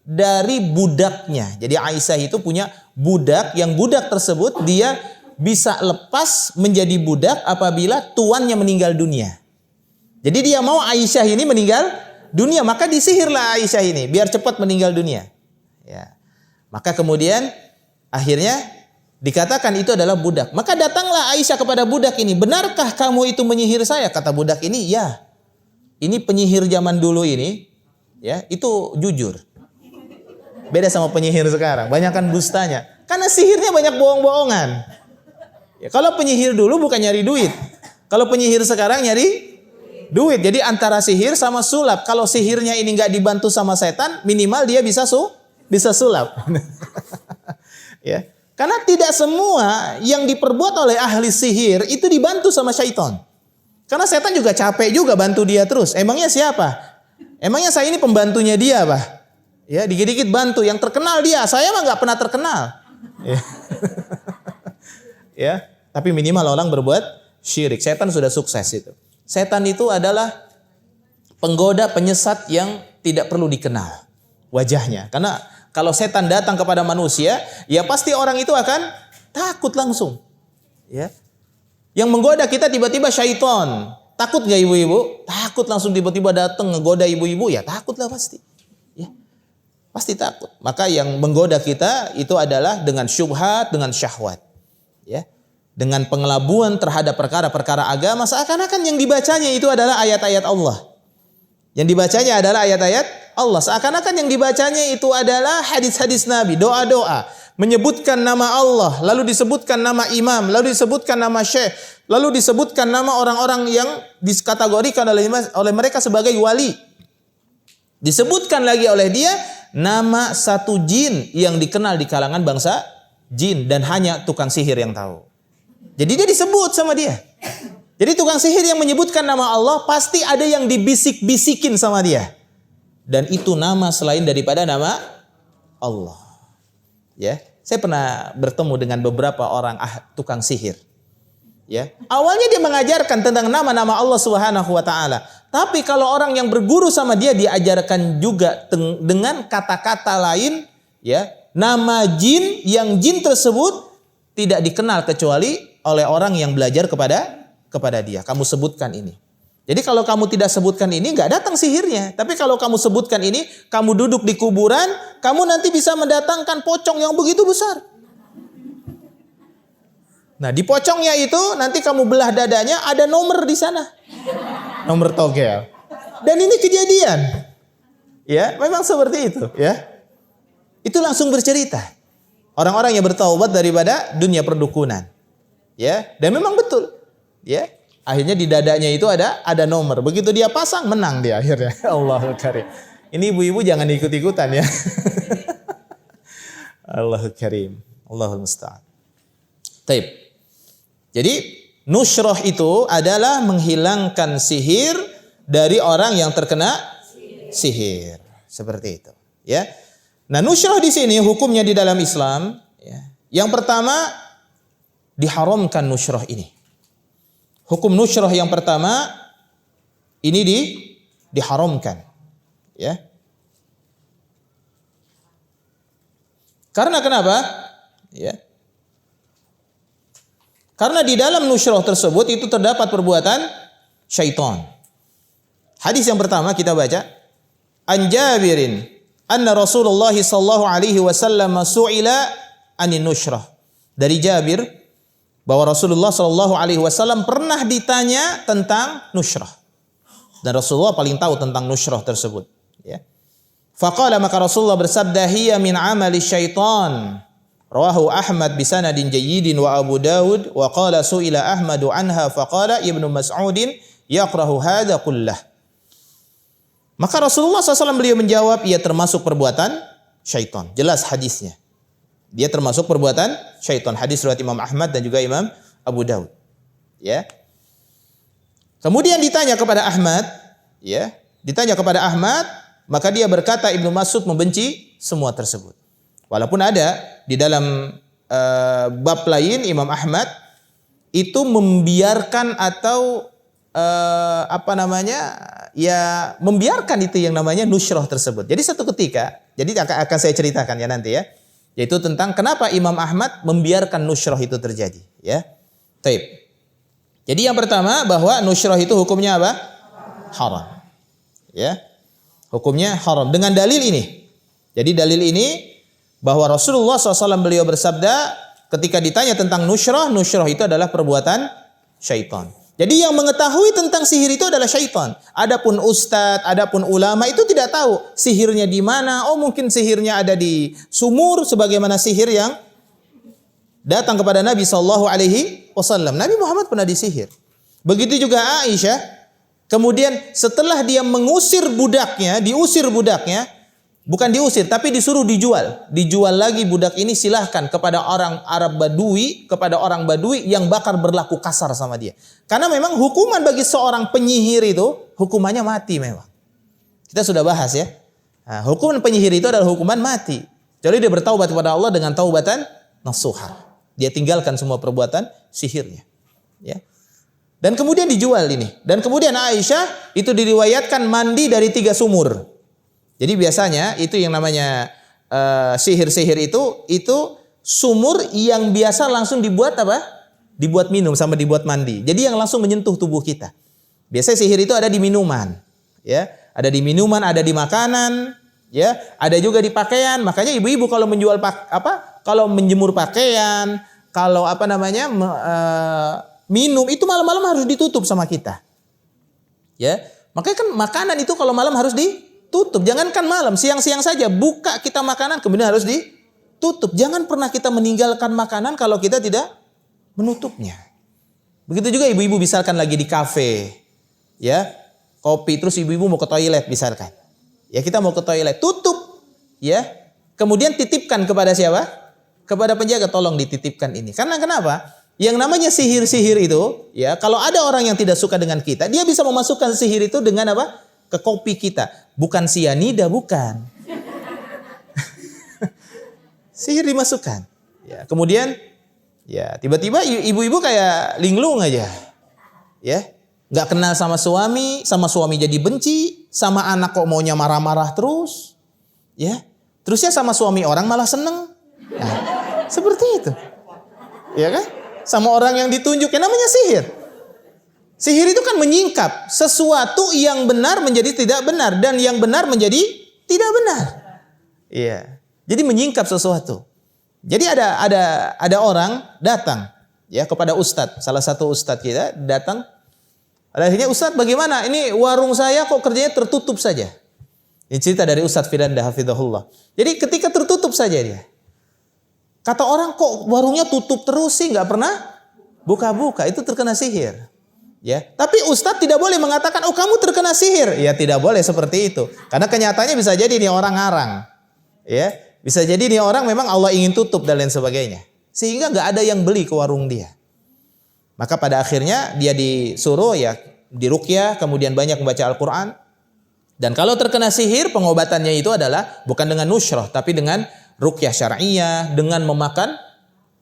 dari budaknya. Jadi Aisyah itu punya budak, yang budak tersebut dia bisa lepas menjadi budak apabila tuannya meninggal dunia. Jadi dia mau Aisyah ini meninggal dunia, maka disihirlah Aisyah ini biar cepat meninggal dunia. Ya. Maka kemudian akhirnya dikatakan itu adalah budak. Maka datanglah Aisyah kepada budak ini. Benarkah kamu itu menyihir saya? Kata budak ini, ya. Ini penyihir zaman dulu ini, ya, itu jujur. Beda sama penyihir sekarang, banyakkan dustanya. Karena sihirnya banyak bohong-bohongan. Ya, kalau penyihir dulu bukan nyari duit. Kalau penyihir sekarang nyari duit. Jadi antara sihir sama sulap. Kalau sihirnya ini nggak dibantu sama setan, minimal dia bisa sulap. Ya. Karena tidak semua yang diperbuat oleh ahli sihir itu dibantu sama syaitan. Karena setan juga capek juga bantu dia terus. Emangnya siapa? Emangnya saya ini pembantunya dia, Pak? Ya, dikit-dikit bantu. Yang terkenal dia, saya mah nggak pernah terkenal. Ya. Ya, tapi minimal orang berbuat syirik. Setan sudah sukses itu. Setan itu adalah penggoda, penyesat yang tidak perlu dikenal wajahnya. Karena kalau setan datang kepada manusia, ya pasti orang itu akan takut langsung. Ya. Yang menggoda kita tiba-tiba syaitan. Takut nggak ibu-ibu? Takut, langsung tiba-tiba datang ngegoda ibu-ibu, ya takutlah pasti. Ya, pasti takut. Maka yang menggoda kita itu adalah dengan syubhat, dengan syahwat. Ya, dengan pengelabuan terhadap perkara-perkara agama, seakan-akan yang dibacanya itu adalah ayat-ayat Allah. Yang dibacanya adalah ayat-ayat Allah. Seakan-akan yang dibacanya itu adalah hadis-hadis Nabi, doa-doa. Menyebutkan nama Allah, lalu disebutkan nama imam, lalu disebutkan nama syekh, lalu disebutkan nama orang-orang yang dikategorikan oleh mereka sebagai wali. Disebutkan lagi oleh dia nama satu jin yang dikenal di kalangan bangsa jin dan hanya tukang sihir yang tahu. Jadi dia disebut sama dia. Jadi tukang sihir yang menyebutkan nama Allah pasti ada yang dibisik-bisikin sama dia. Dan itu nama selain daripada nama Allah. Ya, saya pernah bertemu dengan beberapa orang tukang sihir. Ya, awalnya dia mengajarkan tentang nama-nama Allah Subhanahu wa taala. Tapi kalau orang yang berguru sama dia diajarkan juga dengan kata-kata lain, ya, nama jin yang jin tersebut tidak dikenal kecuali oleh orang yang belajar kepada dia. Kamu sebutkan ini. Jadi kalau kamu tidak sebutkan ini, nggak datang sihirnya. Tapi kalau kamu sebutkan ini, kamu duduk di kuburan, kamu nanti bisa mendatangkan pocong yang begitu besar. Nah, di pocongnya itu nanti kamu belah dadanya, ada nomor di sana. Nomor togel. Dan ini kejadian. Ya, memang seperti itu, ya. Itu langsung bercerita. Orang-orang yang bertaubat daripada dunia perdukunan. Ya, dan memang betul. Ya. Akhirnya di dadanya itu ada nomor. Begitu dia pasang, menang dia akhirnya. Allahu karim. Ini ibu-ibu jangan ikut-ikutan ya. Allahu karim. Allahul musta'an. Taib. Jadi nusyrah itu adalah menghilangkan sihir dari orang yang terkena sihir. Seperti itu. Ya. Nah, nusyrah di sini hukumnya di dalam Islam. Ya. Yang pertama, diharamkan nusyrah ini. Hukum nusyrah yang pertama ini diharamkan, ya. Karena kenapa? Ya. Karena di dalam nusyrah tersebut itu terdapat perbuatan syaitan. Hadis yang pertama kita baca, An Jabirin anna Rasulullah sallallahu alaihi wasallam su'ila anin nusyrah. Dari Jabir bahwa Rasulullah Shallallahu Alaihi Wasallam pernah ditanya tentang nusyrah dan Rasulullah paling tahu tentang nusyrah tersebut. Ya. Faqala, maka Rasulullah bersabda, hiya min amali syaitan. Rawahu Ahmad bisanadin jayyidin wa Abu Dawud wa qala su'ila Ahmadu anha faqala Ibnu Mas'udin yaqrahu hadza kullah. Maka Rasulullah SAW beliau menjawab, ia termasuk perbuatan syaitan. Jelas hadisnya. Dia termasuk perbuatan syaitan. Hadis riwayat Imam Ahmad dan juga Imam Abu Dawud. Ya. Kemudian ditanya kepada Ahmad, ya, ditanya kepada Ahmad, maka dia berkata Ibnu Mas'ud membenci semua tersebut. Walaupun ada di dalam bab lain Imam Ahmad itu membiarkan atau ya membiarkan itu yang namanya nusyrah tersebut. Jadi satu ketika, jadi akan saya ceritakan ya nanti ya. Yaitu tentang kenapa Imam Ahmad membiarkan nusyrah itu terjadi, ya. Taib. Jadi yang pertama bahwa nusyrah itu hukumnya apa? Haram. Ya. Hukumnya haram dengan dalil ini. Jadi dalil ini bahwa Rasulullah SAW beliau bersabda ketika ditanya tentang nusyrah itu adalah perbuatan syaitan. Jadi yang mengetahui tentang sihir itu adalah syaitan. Adapun ustadz, adapun ulama itu tidak tahu sihirnya di mana. Oh, mungkin sihirnya ada di sumur sebagaimana sihir yang datang kepada Nabi sallallahu alaihi wasallam. Nabi Muhammad pernah disihir. Begitu juga Aisyah. Kemudian setelah dia mengusir budaknya, diusir budaknya, bukan diusir tapi disuruh dijual. Dijual lagi budak ini, silahkan kepada orang Arab Badui, kepada orang Badui yang bakal berlaku kasar sama dia. Karena memang hukuman bagi seorang penyihir itu hukumannya mati memang. Kita sudah bahas ya. Nah, hukuman penyihir itu adalah hukuman mati. Jadi dia bertaubat kepada Allah dengan taubatan nasuha. Dia tinggalkan semua perbuatan sihirnya. Ya. Dan kemudian dijual ini. Dan kemudian Aisyah itu diriwayatkan mandi dari 3 sumur. Jadi biasanya itu yang namanya sihir-sihir itu sumur yang biasa langsung dibuat apa? Dibuat minum sama dibuat mandi. Jadi yang langsung menyentuh tubuh kita. Biasanya sihir itu ada di minuman, ya. Ada di minuman, ada di makanan, ya. Ada juga di pakaian. Makanya ibu-ibu kalau menjual kalau menjemur pakaian, kalau minum itu malam-malam harus ditutup sama kita. Ya. Makanya kan makanan itu kalau malam harus ditutup. Jangankan malam, siang-siang saja buka kita makanan kemudian harus ditutup. Jangan pernah kita meninggalkan makanan kalau kita tidak menutupnya. Begitu juga ibu-ibu misalkan lagi di kafe, ya, kopi, terus ibu-ibu mau ke toilet misalkan. Ya, kita mau ke toilet, tutup, ya. Kemudian titipkan kepada siapa? Kepada penjaga, tolong dititipkan ini. Karena kenapa? Yang namanya sihir-sihir itu, ya, kalau ada orang yang tidak suka dengan kita, dia bisa memasukkan sihir itu dengan apa? Ke kopi kita. Bukan sianida, bukan. Sihir dimasukkan. Ya, kemudian, ya, tiba-tiba ibu-ibu kayak linglung aja. Ya, nggak kenal sama suami jadi benci, sama anak kok maunya marah-marah terus. Ya, terusnya sama suami orang malah seneng. Nah, seperti itu. Ya kan? Sama orang yang ditunjuk, yang namanya sihir. Sihir itu kan menyingkap sesuatu yang benar menjadi tidak benar dan yang benar menjadi tidak benar. Iya. Jadi menyingkap sesuatu. Jadi ada orang datang ya kepada ustadz, salah satu ustadz kita datang. Akhirnya, ustadz bagaimana? Ini warung saya kok kerjanya tertutup saja. Ini cerita dari Ustadz Firanda hafizahullah. Jadi ketika tertutup saja dia. Kata orang kok warungnya tutup terus sih, nggak pernah buka-buka, itu terkena sihir. Ya, tapi Ustadz tidak boleh mengatakan, oh kamu terkena sihir. Ya tidak boleh seperti itu. Karena kenyataannya bisa jadi nih orang ngarang. Ya, bisa jadi nih orang memang Allah ingin tutup dan lain sebagainya. Sehingga nggak ada yang beli ke warung dia. Maka pada akhirnya dia disuruh ya diruqyah, kemudian banyak membaca Al-Quran. Dan kalau terkena sihir, pengobatannya itu adalah bukan dengan nushrah, tapi dengan ruqyah syar'iyah, dengan memakan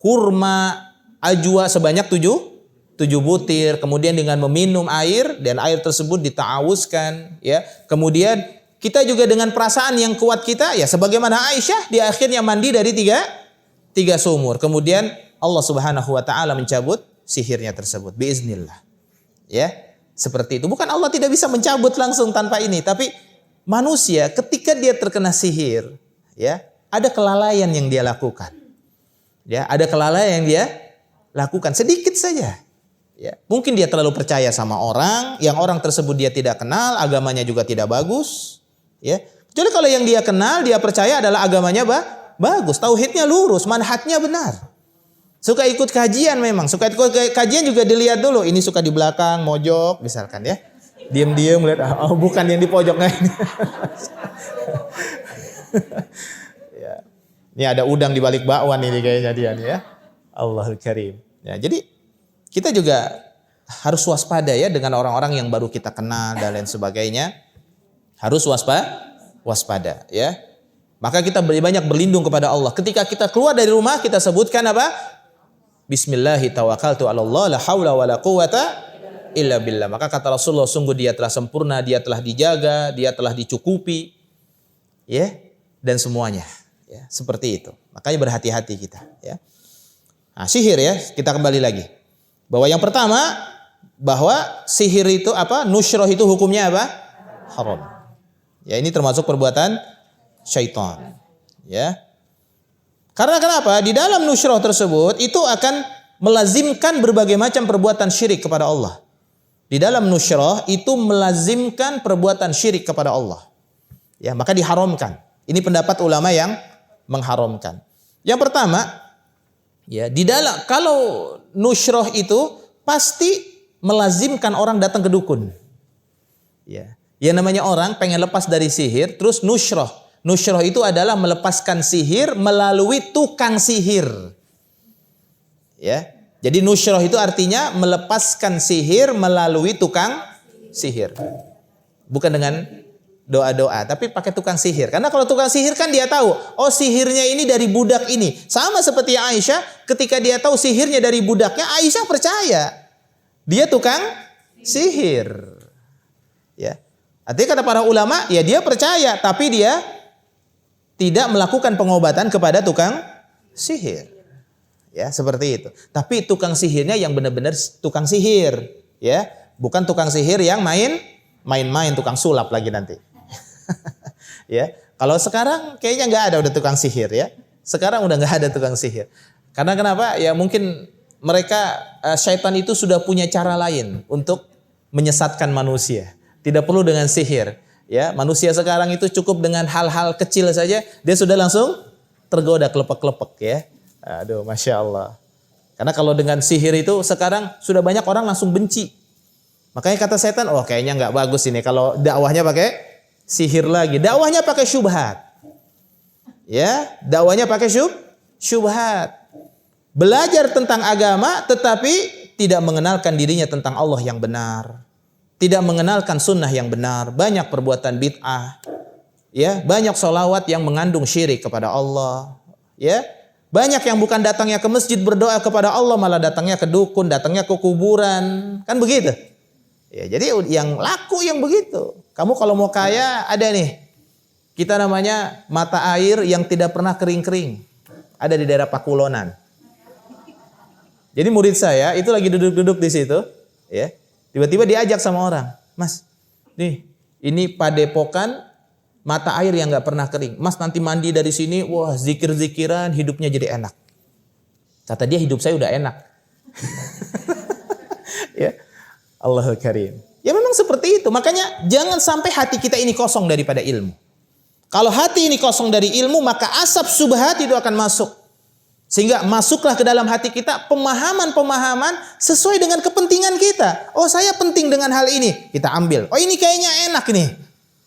kurma ajwa sebanyak 7 butir, kemudian dengan meminum air dan air tersebut dita'awuzkan, ya. Kemudian kita juga dengan perasaan yang kuat kita, ya sebagaimana Aisyah di akhirnya mandi dari tiga sumur. Kemudian Allah Subhanahu wa taala mencabut sihirnya tersebut biiznillah. Ya, seperti itu. Bukan Allah tidak bisa mencabut langsung tanpa ini, tapi manusia ketika dia terkena sihir, ya, ada kelalaian yang dia lakukan. Ya, ada kelalaian yang dia lakukan sedikit saja. Ya, mungkin dia terlalu percaya sama orang, yang orang tersebut dia tidak kenal, agamanya juga tidak bagus. Ya, kecuali kalau yang dia kenal, dia percaya adalah agamanya bagus, tauhidnya lurus, manhajnya benar. Suka ikut kajian memang, suka ikut kajian juga dilihat dulu. Ini suka di belakang, mojok, misalkan ya. Diam-diam lihat, oh bukan yang di pojok ini. Ya. Ini ada udang di balik bakwan ini kayaknya dia nih ya. Allahul Karim. Ya, jadi kita juga harus waspada ya dengan orang-orang yang baru kita kenal dan lain sebagainya. Harus waspada ya. Maka kita banyak berlindung kepada Allah. Ketika kita keluar dari rumah kita sebutkan apa? Bismillahi tawakkaltu 'alallah la haula wala quwata illa billah. Maka kata Rasulullah, sungguh dia telah sempurna, dia telah dijaga, dia telah dicukupi. Ya, dan semuanya. Ya, seperti itu. Makanya berhati-hati kita, ya. Nah, sihir ya, kita kembali lagi. Bahwa yang pertama, bahwa sihir itu apa? Nusyrah itu hukumnya apa? Haram. Ya, ini termasuk perbuatan syaitan. Ya. Karena kenapa? Di dalam nusyrah tersebut itu akan melazimkan berbagai macam perbuatan syirik kepada Allah. Di dalam nusyrah itu melazimkan perbuatan syirik kepada Allah. Ya, maka diharamkan. Ini pendapat ulama yang mengharamkan. Yang pertama, ya, di dalam kalau nusyrah itu pasti melazimkan orang datang ke dukun. Ya. Yang namanya orang pengen lepas dari sihir, terus nusyrah. Nusyrah itu adalah melepaskan sihir melalui tukang sihir. Ya. Jadi nusyrah itu artinya melepaskan sihir melalui tukang sihir. Bukan dengan doa-doa, tapi pakai tukang sihir. Karena kalau tukang sihir kan dia tahu, oh sihirnya ini dari budak ini. Sama seperti Aisyah, ketika dia tahu sihirnya dari budaknya, Aisyah percaya. Dia tukang sihir. Ya. Artinya kata para ulama, ya dia percaya, tapi dia tidak melakukan pengobatan kepada tukang sihir. Ya, seperti itu. Tapi tukang sihirnya yang benar-benar tukang sihir, ya. Bukan tukang sihir yang main-main tukang sulap lagi nanti. Ya, kalau sekarang kayaknya nggak ada udah tukang sihir ya. Sekarang udah nggak ada tukang sihir. Karena kenapa? Ya mungkin mereka syaitan itu sudah punya cara lain untuk menyesatkan manusia. Tidak perlu dengan sihir. Ya, manusia sekarang itu cukup dengan hal-hal kecil saja dia sudah langsung tergoda kelepek-kelepek ya. Aduh, Masya Allah. Karena kalau dengan sihir itu sekarang sudah banyak orang langsung benci. Makanya kata setan, oh kayaknya nggak bagus ini kalau dakwahnya pakai sihir lagi. Dakwahnya pakai syubhat. Ya, dakwahnya pakai syubhat. Belajar tentang agama tetapi tidak mengenalkan dirinya tentang Allah yang benar. Tidak mengenalkan sunnah yang benar, banyak perbuatan bid'ah, ya, banyak sholawat yang mengandung syirik kepada Allah, ya, banyak yang bukan datangnya ke masjid berdoa kepada Allah malah datangnya ke dukun, datangnya ke kuburan, kan begitu? Ya, jadi yang laku yang begitu. Kamu kalau mau kaya ada nih, kita namanya mata air yang tidak pernah kering-kering, ada di daerah Pakulonan. Jadi murid saya itu lagi duduk-duduk di situ, ya. Tiba-tiba diajak sama orang, Mas, nih ini padepokan mata air yang nggak pernah kering. Mas nanti mandi dari sini, wah zikir-zikiran, hidupnya jadi enak. Kata dia hidup saya udah enak. Ya, Allahul Karim. Ya memang seperti itu. Makanya jangan sampai hati kita ini kosong daripada ilmu. Kalau hati ini kosong dari ilmu, maka asap subhat itu akan masuk. Sehingga masuklah ke dalam hati kita pemahaman-pemahaman sesuai dengan kepentingan kita. Oh saya penting dengan hal ini, kita ambil. Oh ini kayaknya enak nih.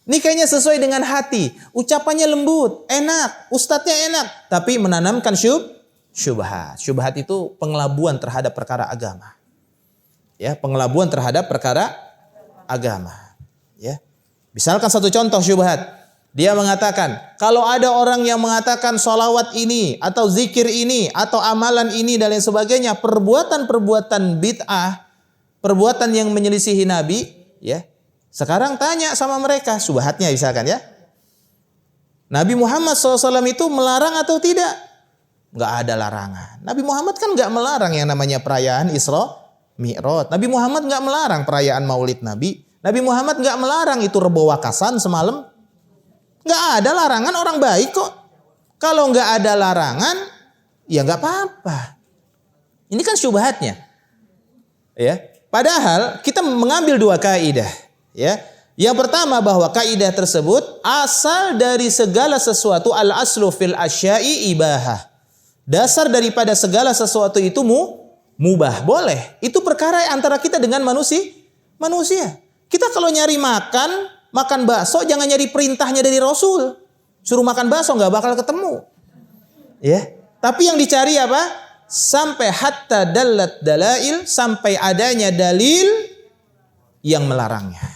Ini kayaknya sesuai dengan hati. Ucapannya lembut, enak, ustadznya enak. Tapi menanamkan syubhat. Syubhat itu pengelabuan terhadap perkara agama. Ya, pengelabuan terhadap perkara agama. Ya. Misalkan satu contoh syubhat. Dia mengatakan, kalau ada orang yang mengatakan sholawat ini, atau zikir ini, atau amalan ini, dan lain sebagainya, perbuatan-perbuatan bid'ah, perbuatan yang menyelisihi Nabi, ya. Sekarang tanya sama mereka, syubhatnya misalkan ya. Nabi Muhammad SAW itu melarang atau tidak? Nggak ada larangan. Nabi Muhammad kan nggak melarang yang namanya perayaan Isra Mi'raj. Nabi Muhammad nggak melarang perayaan Maulid Nabi. Nabi Muhammad nggak melarang itu rebo wakasan semalam. Nggak ada larangan, orang baik kok. Kalau nggak ada larangan, ya nggak apa-apa. Ini kan syubhatnya. Ya, padahal kita mengambil dua kaidah. Ya, yang pertama bahwa kaidah tersebut asal dari segala sesuatu al-aslu fil asya'i ibahah. Dasar daripada segala sesuatu itu mubah, boleh. Itu perkara antara kita dengan manusia. Kita kalau nyari makan bakso jangan nyari perintahnya dari Rasul. Suruh makan bakso nggak bakal ketemu. Ya. Tapi yang dicari apa? Sampai hatta dallat dalail, sampai adanya dalil yang melarangnya.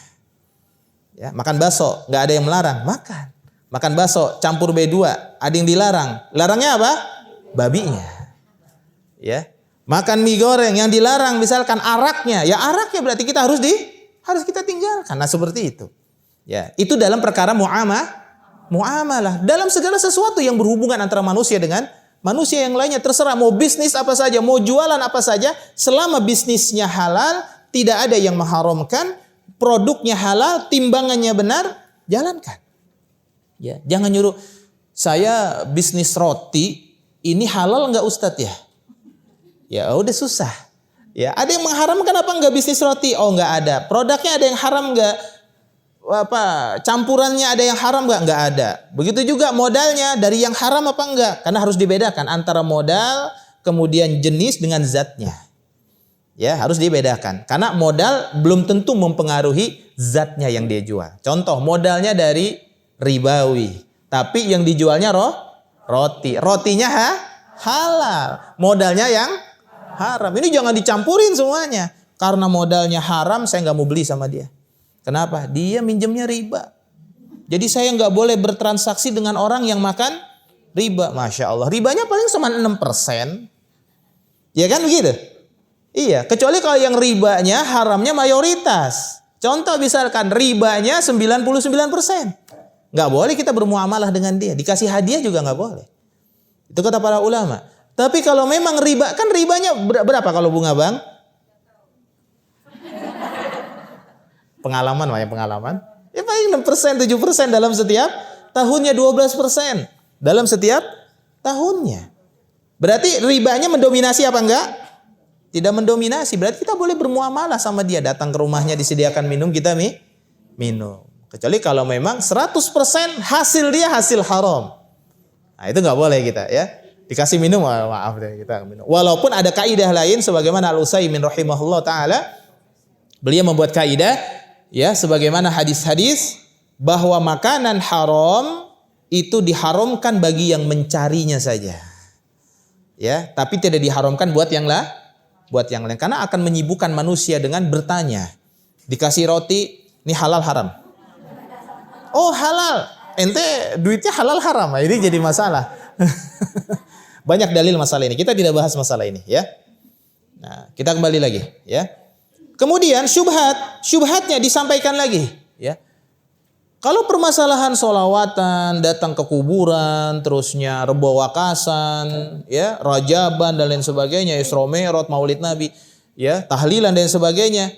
Ya, makan bakso nggak ada yang melarang, makan. Makan bakso campur B2, ada yang dilarang. Larangnya apa? Babinya. Ya. Makan mie goreng yang dilarang misalkan araknya, ya araknya berarti kita harus kita tinggalkan. Nah, seperti itu. Ya, itu dalam perkara muamalah. Dalam segala sesuatu yang berhubungan antara manusia dengan manusia yang lainnya, terserah mau bisnis apa saja, mau jualan apa saja, selama bisnisnya halal, tidak ada yang mengharamkan, produknya halal, timbangannya benar, jalankan. Ya, jangan nyuruh saya bisnis roti, ini halal enggak Ustadz ya? Ya udah susah. Ya, ada yang mengharamkan apa enggak bisnis roti? Oh enggak ada. Produknya ada yang haram enggak? Campurannya ada yang haram enggak ada. Begitu juga modalnya dari yang haram apa enggak? Karena harus dibedakan antara modal kemudian jenis dengan zatnya. Ya, harus dibedakan. Karena modal belum tentu mempengaruhi zatnya yang dia jual. Contoh, modalnya dari ribawi, tapi yang dijualnya roti. Rotinya halal, modalnya yang haram. Ini jangan dicampurin semuanya. Karena modalnya haram, saya nggak mau beli sama dia. Kenapa? Dia minjemnya riba. Jadi saya nggak boleh bertransaksi dengan orang yang makan riba. Masya Allah. Ribanya paling cuma 6%. Ya kan begitu? Iya. Kecuali kalau yang ribanya haramnya mayoritas. Contoh misalkan ribanya 99%. Nggak boleh kita bermuamalah dengan dia. Dikasih hadiah juga nggak boleh. Itu kata para ulama. Tapi kalau memang riba, kan ribanya berapa kalau bunga bang? pengalaman, banyak pengalaman. Ya paling 6%, 7% dalam setiap tahunnya, 12% dalam setiap tahunnya. Berarti ribanya mendominasi apa enggak? Tidak mendominasi. Berarti kita boleh bermuamalah sama dia. Datang ke rumahnya disediakan minum, kita minum. Kecuali kalau memang 100% hasil dia hasil haram. Nah itu enggak boleh kita ya. Dikasih minum, maaf deh kita minum. Walaupun ada kaidah lain sebagaimana Al-Utsaimin rahimahullah taala, beliau membuat kaidah ya sebagaimana hadis-hadis bahwa makanan haram itu diharamkan bagi yang mencarinya saja. Ya, tapi tidak diharamkan buat yang lain karena akan menyibukkan manusia dengan bertanya. Dikasih roti, ini halal haram. Oh, halal. Ente duitnya halal haram. Ini jadi masalah. Banyak dalil masalah ini. Kita tidak bahas masalah ini ya. Nah, kita kembali lagi ya. Kemudian syubhatnya disampaikan lagi ya. Kalau permasalahan sholawatan, datang ke kuburan, terusnya rebo wakasan, ya, rajaban dan lain sebagainya, Isra Mi'raj, Maulid Nabi, ya, tahlilan dan sebagainya.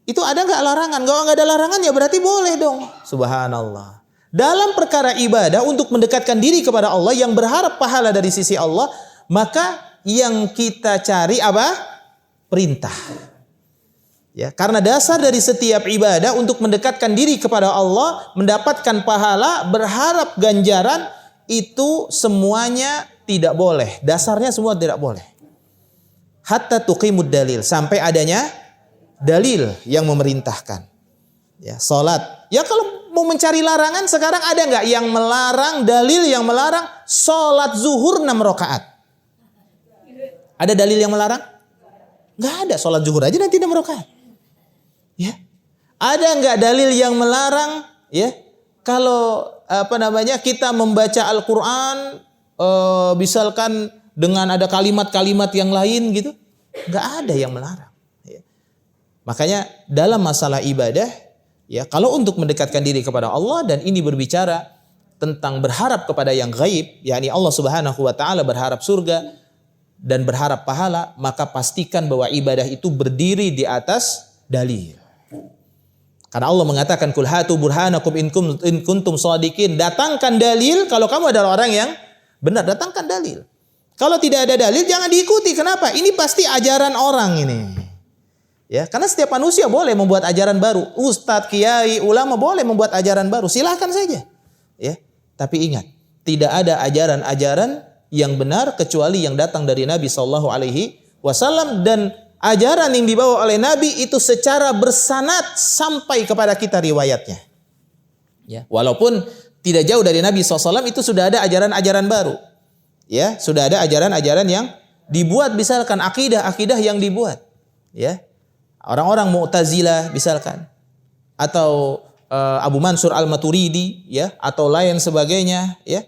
Itu ada nggak larangan? Kalau nggak ada larangan ya berarti boleh dong. Subhanallah. Dalam perkara ibadah untuk mendekatkan diri kepada Allah yang berharap pahala dari sisi Allah, maka yang kita cari apa? Perintah. Ya, karena dasar dari setiap ibadah untuk mendekatkan diri kepada Allah, mendapatkan pahala, berharap ganjaran, itu semuanya tidak boleh. Dasarnya semua tidak boleh. Hatta tuqimud dalil, sampai adanya dalil yang memerintahkan. Ya, salat. Ya kalau mau mencari larangan sekarang ada nggak yang melarang, dalil yang melarang salat zuhur 6 rakaat? Ada dalil yang melarang? Nggak ada, salat zuhur aja nanti 6 rakaat. Ya. Ada nggak dalil yang melarang ya kalau kita membaca Al-Qur'an misalkan dengan ada kalimat-kalimat yang lain gitu? Nggak ada yang melarang. Ya. Makanya dalam masalah ibadah ya, kalau untuk mendekatkan diri kepada Allah dan ini berbicara tentang berharap kepada yang gaib, yakni Allah Subhanahu wa taala, berharap surga dan berharap pahala, maka pastikan bahwa ibadah itu berdiri di atas dalil. Karena Allah mengatakan kul hatu burhanakum in kuntum shadiqin, datangkan dalil kalau kamu adalah orang yang benar, datangkan dalil. Kalau tidak ada dalil jangan diikuti. Kenapa? Ini pasti ajaran orang ini. Ya, karena setiap manusia boleh membuat ajaran baru. Ustadz, kiai, ulama boleh membuat ajaran baru. Silahkan saja. Ya, tapi ingat, tidak ada ajaran-ajaran yang benar kecuali yang datang dari Nabi SAW, dan ajaran yang dibawa oleh Nabi itu secara bersanad sampai kepada kita riwayatnya. Ya, walaupun tidak jauh dari Nabi SAW itu sudah ada ajaran-ajaran baru. Ya, sudah ada ajaran-ajaran yang dibuat, misalkan akidah-akidah yang dibuat. Ya. Orang-orang Mu'tazilah misalkan, atau Abu Mansur Al-Maturidi, ya, atau lain sebagainya, ya,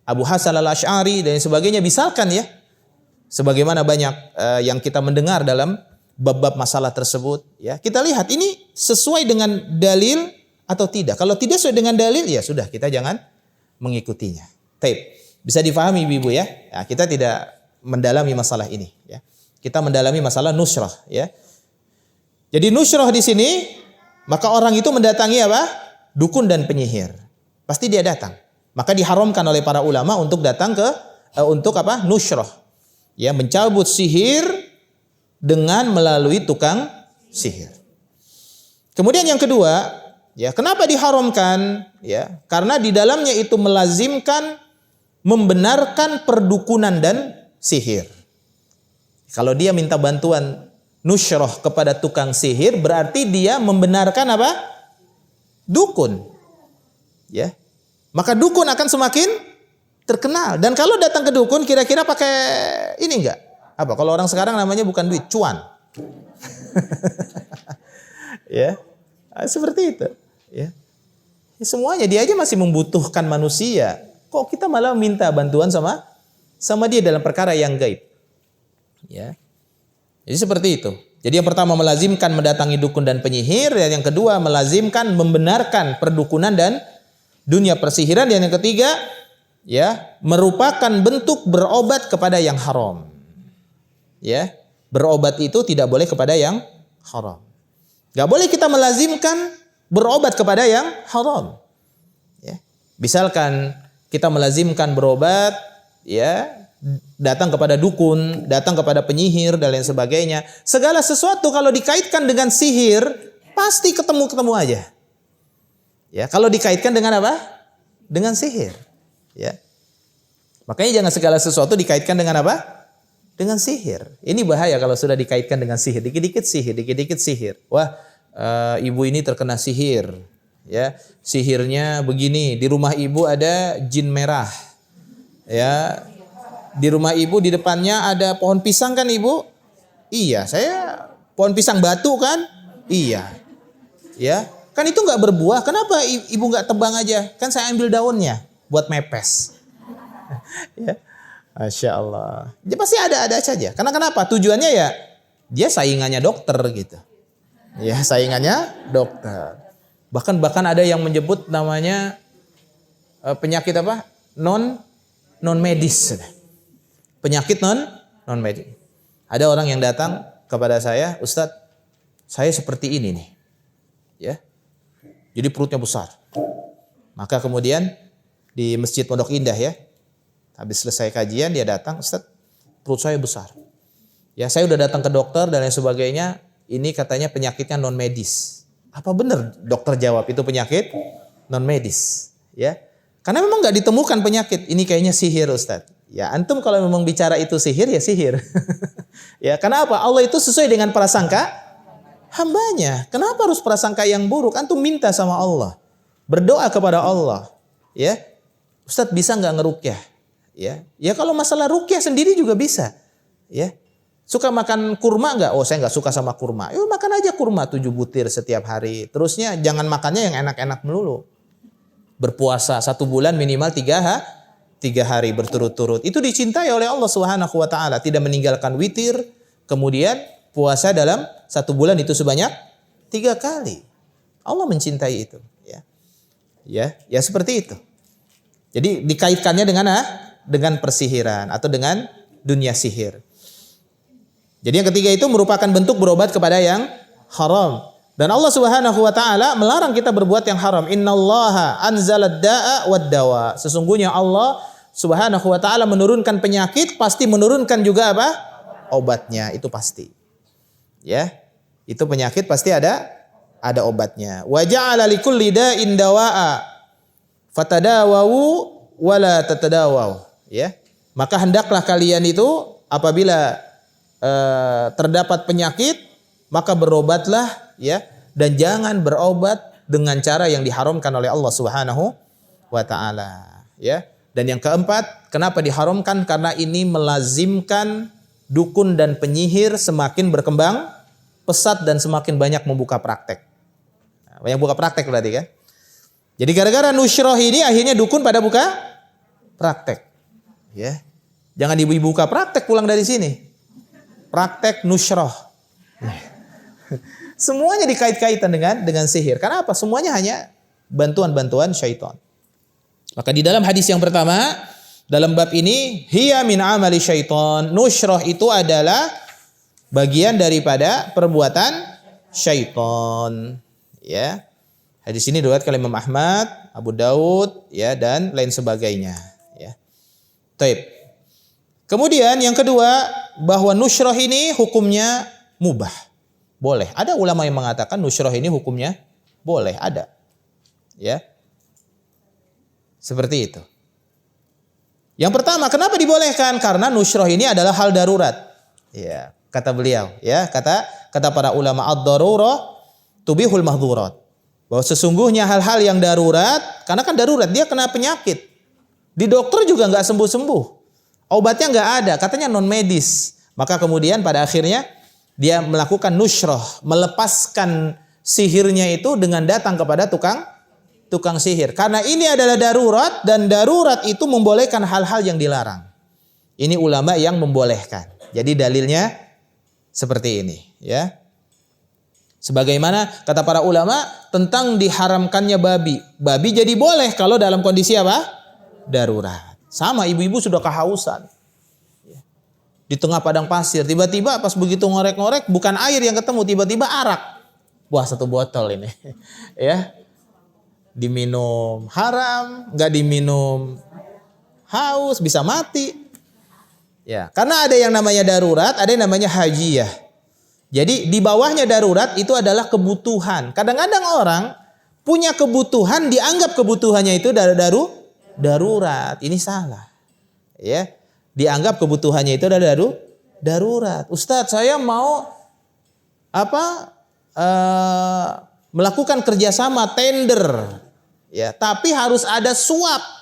Abu Hasan Al-Asy'ari dan sebagainya, misalkan ya, sebagaimana banyak yang kita mendengar dalam bab-bab masalah tersebut, ya, kita lihat ini sesuai dengan dalil atau tidak. Kalau tidak sesuai dengan dalil, ya sudah, kita jangan mengikutinya. Taib, bisa difahami ibu ya? Nah, kita tidak mendalami masalah ini, ya. Kita mendalami masalah nusrah, ya. Jadi nusrah di sini, maka orang itu mendatangi apa? Dukun dan penyihir. Pasti dia datang. Maka diharamkan oleh para ulama untuk datang ke untuk apa? Nusrah. Ya, mencabut sihir dengan melalui tukang sihir. Kemudian yang kedua, ya, kenapa diharamkan? Ya, karena di dalamnya itu melazimkan membenarkan perdukunan dan sihir. Kalau dia minta bantuan nusrah kepada tukang sihir, berarti dia membenarkan apa? Dukun. Ya. Maka dukun akan semakin terkenal. Dan kalau datang ke dukun kira-kira pakai ini enggak? Apa? Kalau orang sekarang namanya bukan duit, cuan. Ya. Seperti itu, ya. Semuanya dia aja masih membutuhkan manusia. Kok kita malah minta bantuan sama dia dalam perkara yang gaib? Ya. Jadi seperti itu. Jadi yang pertama melazimkan mendatangi dukun dan penyihir, dan yang kedua melazimkan membenarkan perdukunan dan dunia persihiran, dan yang ketiga ya merupakan bentuk berobat kepada yang haram. Ya, berobat itu tidak boleh kepada yang haram. Gak boleh kita melazimkan berobat kepada yang haram. Ya. Misalkan kita melazimkan berobat, ya, datang kepada dukun, datang kepada penyihir dan lain sebagainya. Segala sesuatu kalau dikaitkan dengan sihir pasti ketemu aja. Ya, kalau dikaitkan dengan apa? Dengan sihir. Ya. Makanya jangan segala sesuatu dikaitkan dengan apa? Dengan sihir. Ini bahaya kalau sudah dikaitkan dengan sihir. Dikit-dikit sihir, dikit-dikit sihir. Wah, ibu ini terkena sihir. Ya, sihirnya begini. Di rumah ibu ada jin merah. Ya, di rumah ibu di depannya ada pohon pisang kan ibu? Iya, saya pohon pisang batu kan? Iya. Ya, kan itu nggak berbuah. Kenapa ibu nggak tebang aja? Kan saya ambil daunnya buat mepes. Ya. Masya Allah. Dia pasti ada saja. Karena kenapa? Tujuannya ya dia saingannya dokter gitu. Ya, saingannya dokter. Bahkan ada yang menyebut namanya penyakit apa? Non medis. Penyakit non medis. Ada orang yang datang kepada saya, Ustadz, saya seperti ini nih. Ya. Jadi perutnya besar. Maka kemudian di Masjid Pondok Indah ya, habis selesai kajian dia datang, Ustadz, perut saya besar. Ya, saya udah datang ke dokter dan lain sebagainya. Ini katanya penyakitnya non medis. Apa benar dokter jawab itu penyakit non medis? Ya, karena memang nggak ditemukan penyakit. Ini kayaknya sihir, Ustadz. Ya, antum kalau memang bicara itu sihir ya sihir. Ya, karena apa? Allah itu sesuai dengan prasangka hambanya. Kenapa harus prasangka yang buruk? Antum minta sama Allah, berdoa kepada Allah. Ya, Ustadz bisa nggak ngerukyah? Ya kalau masalah rukyah sendiri juga bisa. Ya, suka makan kurma nggak? Oh, saya nggak suka sama kurma. Yuk makan aja kurma 7 butir setiap hari. Terusnya jangan makannya yang enak-enak melulu. Berpuasa 1 bulan minimal 3 hari berturut-turut. Itu dicintai oleh Allah Subhanahu Wa Taala. Tidak meninggalkan witir. Kemudian puasa dalam 1 bulan itu sebanyak 3 kali. Allah mencintai itu. Ya seperti itu. Jadi dikaitkannya dengan persihiran atau dengan dunia sihir. Jadi yang ketiga itu merupakan bentuk berobat kepada yang haram. Dan Allah Subhanahu wa taala melarang kita berbuat yang haram. Innallaha anzalad da'a wad dawa. Sesungguhnya Allah Subhanahu wa taala menurunkan penyakit, pasti menurunkan juga apa? Obatnya, itu pasti. Ya. Itu penyakit pasti ada obatnya. Wa ja'ala likulli da'in dawa'a. Fatadawawu wala tatadawaw. Ya, maka hendaklah kalian itu apabila terdapat penyakit maka berobatlah, ya, dan jangan berobat dengan cara yang diharamkan oleh Allah Subhanahu wa taala, ya. Dan yang keempat, kenapa diharamkan? Karena ini melazimkan dukun dan penyihir semakin berkembang pesat dan semakin banyak membuka praktek. Banyak buka praktek berarti kan? Jadi gara-gara nusyroh ini akhirnya dukun pada buka praktek. Ya, jangan ibu-ibu buka praktek pulang dari sini. Praktek nusyroh. Semuanya dikait-kaitan dengan sihir. Karena apa? Semuanya hanya bantuan-bantuan syaitan. Maka di dalam hadis yang pertama, dalam bab ini, hiya min amali syaitan. Nusyroh itu adalah bagian daripada perbuatan syaitan. Ya. Hadis ini diriwayatkan oleh Imam Ahmad, Abu Daud, ya, dan lain sebagainya. Taib. Kemudian yang kedua, bahwa nusyroh ini hukumnya mubah. Boleh. Ada ulama yang mengatakan nusyroh ini hukumnya boleh, ada. Ya. Seperti itu. Yang pertama, kenapa dibolehkan? Karena nusyroh ini adalah hal darurat. Ya, kata beliau, ya, kata para ulama, ad-darurah tubihul mahdzurat. Bahwa sesungguhnya hal-hal yang darurat, karena kan darurat, dia kena penyakit. Di dokter juga nggak sembuh-sembuh. Obatnya nggak ada, katanya non medis. Maka kemudian pada akhirnya dia melakukan nusyroh, melepaskan sihirnya itu dengan datang kepada tukang sihir. Karena ini adalah darurat dan darurat itu membolehkan hal-hal yang dilarang. Ini ulama yang membolehkan. Jadi dalilnya seperti ini, ya. Sebagaimana kata para ulama tentang diharamkannya babi. Babi jadi boleh kalau dalam kondisi apa? Darurat. Sama ibu-ibu sudah kehausan. Di tengah padang pasir, tiba-tiba pas begitu ngorek-ngorek bukan air yang ketemu, tiba-tiba arak. Wah, 1 botol ini. Ya. Diminum haram, nggak diminum haus, bisa mati. Ya, karena ada yang namanya darurat, ada yang namanya hajiyah. Jadi di bawahnya darurat itu adalah kebutuhan. Kadang-kadang orang punya kebutuhan, dianggap kebutuhannya itu darurat. Ini salah. Ya, dianggap kebutuhannya itu adalah darurat. Ustadz, saya mau melakukan kerjasama tender, ya, tapi harus ada suap.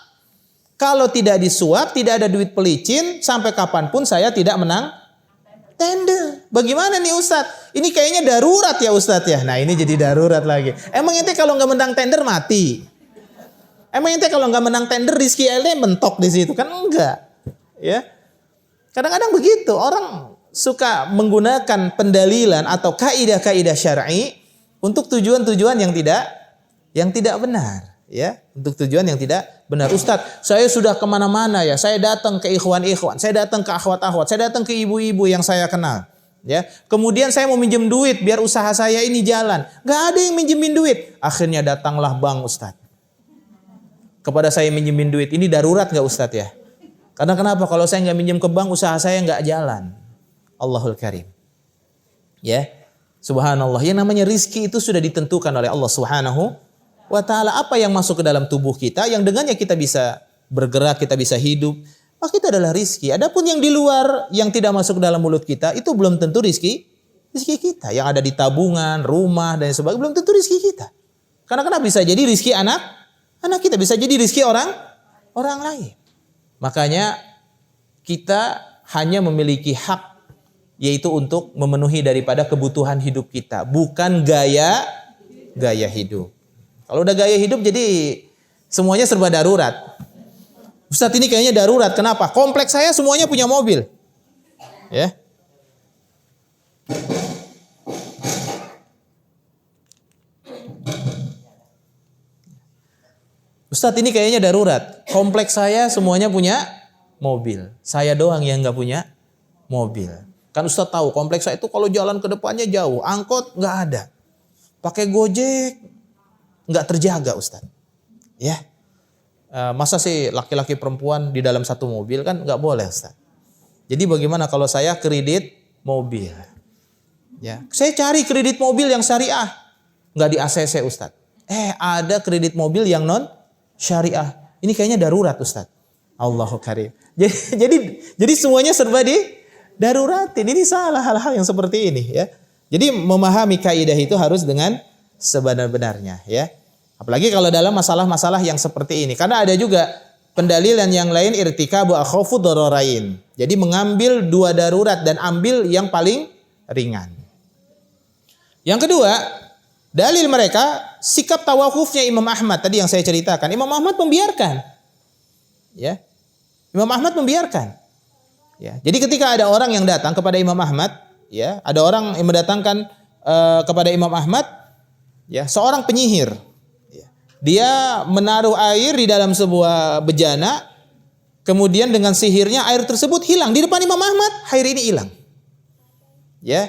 Kalau tidak disuap, tidak ada duit pelicin, sampai kapanpun saya tidak menang tender. Bagaimana nih Ustadz? Ini kayaknya darurat ya Ustadz ya. Nah ini jadi darurat lagi. Emang ente kalau nggak menang tender mati? Emang ente kalau nggak menang tender rizki ente mentok di situ? Kan enggak. Ya. Kadang-kadang begitu orang suka menggunakan pendalilan atau kaidah-kaidah syar'i untuk tujuan-tujuan yang tidak benar, ya, untuk tujuan yang tidak benar. Ustadz, saya sudah kemana-mana ya, saya datang ke ikhwan-ikhwan, saya datang ke akhwat-akhwat, saya datang ke ibu-ibu yang saya kenal, ya. Kemudian saya mau minjem duit biar usaha saya ini jalan, nggak ada yang minjemin duit. Akhirnya datanglah bank Ustadz, kepada saya minjemin duit. Ini darurat nggak Ustadz ya? Karena kenapa? Kalau saya nggak minjem ke bank, usaha saya nggak jalan. Allahul Karim, ya. Subhanallah, yang namanya rizki itu sudah ditentukan oleh Allah Subhanahu wa ta'ala. Apa yang masuk ke dalam tubuh kita, yang dengannya kita bisa bergerak, kita bisa hidup, maka itu adalah rizki. Adapun yang di luar, yang tidak masuk ke dalam mulut kita, itu belum tentu rizki kita. Yang ada di tabungan, rumah, dan sebagainya, belum tentu rizki kita. Karena kenapa? Bisa jadi rizki anak kita, bisa jadi rizki orang lain. Makanya kita hanya memiliki hak, yaitu untuk memenuhi daripada kebutuhan hidup kita, bukan gaya hidup. Kalau udah gaya hidup jadi semuanya serba darurat. Ustadz, ini kayaknya darurat. Kenapa? Kompleks saya semuanya punya mobil. Ya. Ustadz, ini kayaknya darurat. Kompleks saya semuanya punya mobil. Saya doang yang nggak punya mobil. Kan Ustadz tahu kompleks saya itu kalau jalan ke depannya jauh, angkot nggak ada, pakai Gojek nggak terjaga Ustadz. Ya, masa sih laki-laki perempuan di dalam satu mobil, kan nggak boleh Ustadz. Jadi bagaimana kalau saya kredit mobil? Ya, saya cari kredit mobil yang syariah, nggak di ACC Ustadz. Ada kredit mobil yang non syariah. Ini kayaknya darurat Ustadz. Allahu Karim. Jadi semuanya serba daruratin. Ini salah hal-hal yang seperti ini, ya. Jadi memahami kaidah itu harus dengan sebenar-benarnya, ya. Apalagi kalau dalam masalah-masalah yang seperti ini. Karena ada juga pendalilan yang lain, irtikabu akhawfu dararain. Jadi mengambil 2 darurat dan ambil yang paling ringan. Yang kedua, dalil mereka sikap tawakufnya Imam Ahmad tadi yang saya ceritakan. Imam Ahmad membiarkan. Ya. Imam Ahmad membiarkan. Ya, jadi ketika ada orang yang datang kepada Imam Ahmad, ya, ada orang yang mendatangkan kepada Imam Ahmad, ya, seorang penyihir. Ya, dia menaruh air di dalam sebuah bejana, kemudian dengan sihirnya air tersebut hilang di depan Imam Ahmad, air ini hilang. Ya,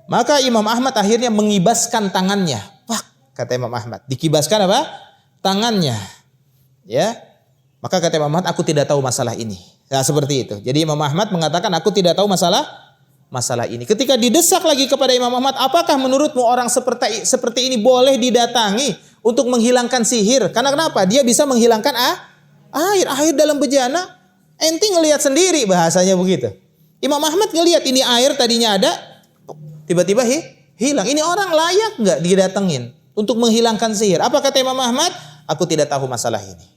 maka Imam Ahmad akhirnya mengibaskan tangannya. Wah, kata Imam Ahmad, dikibaskan apa? Tangannya. Ya, maka kata Imam Ahmad, aku tidak tahu masalah ini. Nah, seperti itu. Jadi Imam Ahmad mengatakan, aku tidak tahu masalah ini. Ketika didesak lagi kepada Imam Ahmad, apakah menurutmu orang seperti ini boleh didatangi untuk menghilangkan sihir? Karena kenapa? Dia bisa menghilangkan air dalam bejana. Enti ngelihat sendiri, bahasanya begitu. Imam Ahmad ngelihat ini air tadinya ada, tiba-tiba hilang. Ini orang layak nggak didatengin untuk menghilangkan sihir? Apa kata Imam Ahmad? Aku tidak tahu masalah ini.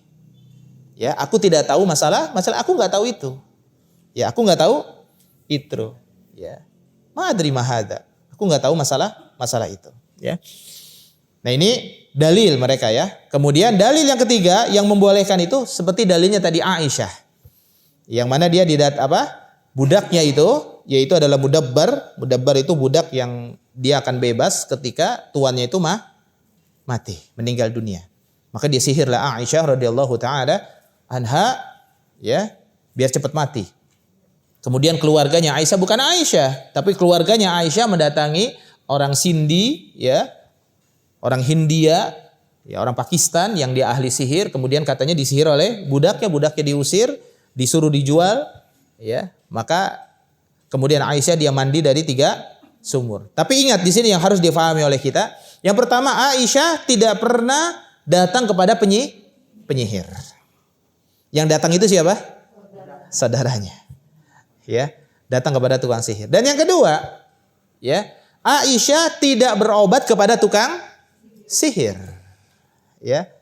Ya, aku tidak tahu masalah aku nggak tahu itu. Ya, aku nggak tahu itu. Ya, madri mahada. Aku nggak tahu masalah itu. Ya. Nah ini dalil mereka ya. Kemudian dalil yang ketiga yang membolehkan itu seperti dalilnya tadi Aisyah. Yang mana dia budaknya itu, yaitu adalah mudabbar. Mudabbar itu budak yang dia akan bebas ketika tuannya itu mati, meninggal dunia. Maka dia sihirlah Aisyah radhiyallahu taala anha, ya, biar cepat mati. Kemudian keluarganya Aisyah, bukan Aisyah, tapi keluarganya Aisyah mendatangi orang Sindi, ya, orang Hindia, ya orang Pakistan yang dia ahli sihir, kemudian katanya disihir oleh budaknya diusir, disuruh dijual, ya. Maka kemudian Aisyah dia mandi dari 3 sumur. Tapi ingat di sini yang harus difahami oleh kita, yang pertama Aisyah tidak pernah datang kepada penyihir. Yang datang itu siapa? Saudaranya. Ya, datang kepada tukang sihir. Dan yang kedua, ya, Aisyah tidak berobat kepada tukang sihir. Ya.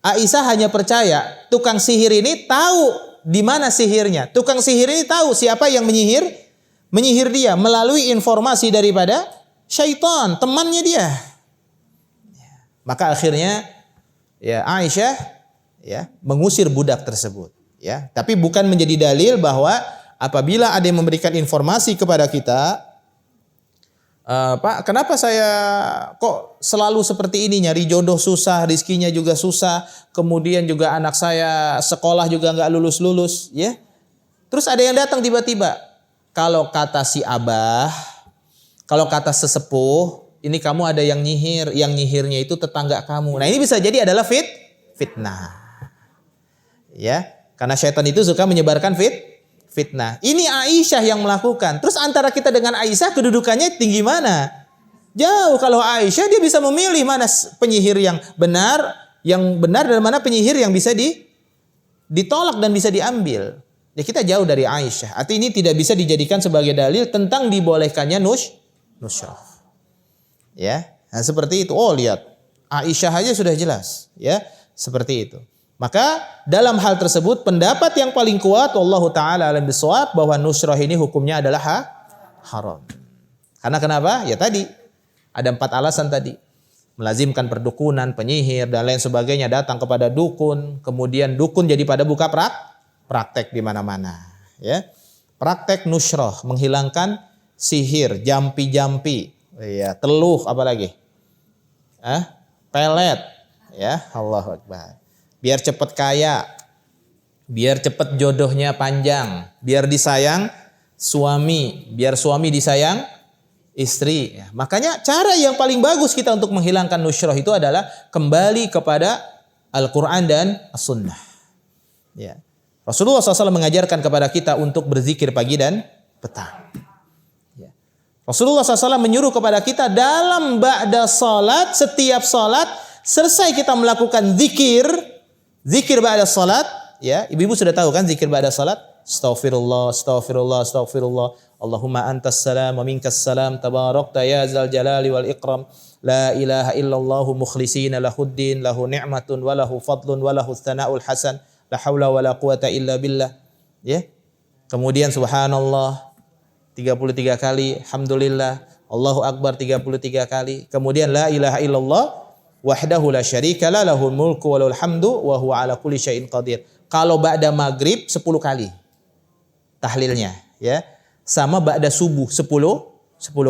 Aisyah hanya percaya tukang sihir ini tahu di mana sihirnya. Tukang sihir ini tahu siapa yang menyihir dia melalui informasi daripada syaitan, temannya dia. Maka akhirnya ya Aisyah ya mengusir budak tersebut, ya. Tapi bukan menjadi dalil bahwa apabila ada yang memberikan informasi kepada kita, Pak, kenapa saya kok selalu seperti ini, nyari jodoh susah, rizkinya juga susah, kemudian juga anak saya sekolah juga nggak lulus-lulus, ya. Terus ada yang datang tiba-tiba, kalau kata si abah, kalau kata sesepuh, ini kamu ada yang nyihir, yang nyihirnya itu tetangga kamu. Nah ini bisa jadi adalah fitnah, ya, karena syaitan itu suka menyebarkan fitnah. Ini Aisyah yang melakukan. Terus antara kita dengan Aisyah kedudukannya tinggi mana? Jauh. Kalau Aisyah dia bisa memilih mana penyihir yang benar dan mana penyihir yang bisa ditolak dan bisa diambil. Ya kita jauh dari Aisyah. Artinya ini tidak bisa dijadikan sebagai dalil tentang dibolehkannya nusyrah. Ya, nah, seperti itu. Oh lihat, Aisyah aja sudah jelas. Ya, seperti itu. Maka dalam hal tersebut pendapat yang paling kuat wallahu taala alam bisawab bahwa nusyrah ini hukumnya adalah haram. Karena kenapa? Ya tadi ada 4 alasan tadi. Melazimkan perdukunan, penyihir dan lain sebagainya, datang kepada dukun, kemudian dukun jadi pada buka praktek di mana-mana, ya. Praktek nusyrah, menghilangkan sihir, jampi-jampi, ya, teluh apalagi? Pelet, ya, Allahu Akbar. Biar cepat kaya, biar cepat jodohnya panjang, biar disayang suami, biar suami disayang istri. Ya, makanya cara yang paling bagus kita untuk menghilangkan nusyrah itu adalah kembali kepada Al-Quran dan As-Sunnah. Ya. Rasulullah SAW mengajarkan kepada kita untuk berzikir pagi dan petang. Ya. Rasulullah SAW menyuruh kepada kita dalam ba'da salat, setiap salat, selesai kita melakukan zikir ba'da salat, ya. Ibu-ibu sudah tahu kan zikir ba'da salat? Astaghfirullah, astaghfirullah, astaghfirullah. Allahumma antas salam wa minkas salam, tabarakta ya zal jalali wal ikram. La ilaha illallah mukhlishina lahuddin, lahu ni'matun wa lahu fadlun wa lahu tsana'ul hasan. La haula wa la quwata illa billah. Ya. Kemudian subhanallah 33 kali, alhamdulillah, Allahu akbar 33 kali. Kemudian la ilaha illallah wahdahu la syarika la lahul mulku wa lahul hamdu wa huwa ala kulli syai'in qadir. Kalau ba'da maghrib 10 kali tahlilnya, ya. Sama ba'da subuh 10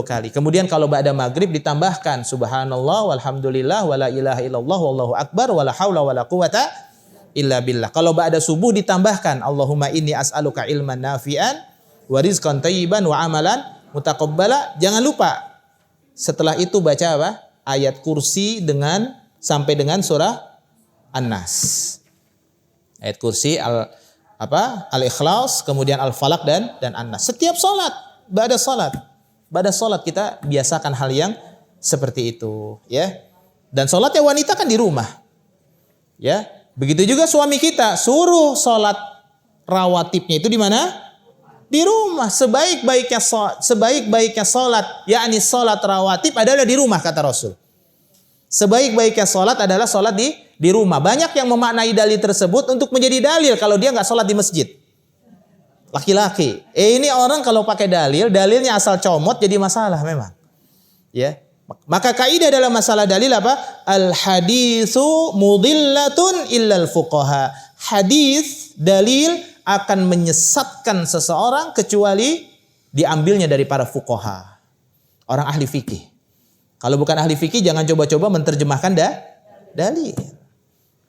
kali. Kemudian kalau ba'da maghrib ditambahkan subhanallah walhamdulillah wa la ilaha illallah wallahu akbar wa la haula wa la quwata illa billah. Kalau ba'da subuh ditambahkan Allahumma inni as'aluka ilman nafi'an wa rizqan thayyiban wa amalan mutaqabbala. Jangan lupa setelah itu baca apa? Ayat kursi sampai dengan surah An-Nas. Ayat kursi Al-Ikhlas, kemudian Al-Falaq dan An-Nas. Setiap salat, ba'da salat kita biasakan hal yang seperti itu, ya. Dan salatnya wanita kan di rumah. Ya. Begitu juga suami kita, suruh salat rawatibnya itu di mana? Di rumah. Sebaik-baiknya salat, yakni salat rawatib adalah di rumah kata Rasul. Sebaik-baiknya salat adalah salat di rumah. Banyak yang memaknai dalil tersebut untuk menjadi dalil kalau dia nggak salat di masjid. Laki-laki. Ini orang kalau pakai dalilnya asal comot jadi masalah memang. Ya. Maka kaidah dalam masalah dalil apa? Al haditsu mudillatun illal fuqaha. Hadis, dalil akan menyesatkan seseorang kecuali diambilnya dari para fuqaha. Orang ahli fikih. Kalau bukan ahli fikih jangan coba-coba menerjemahkan dalil.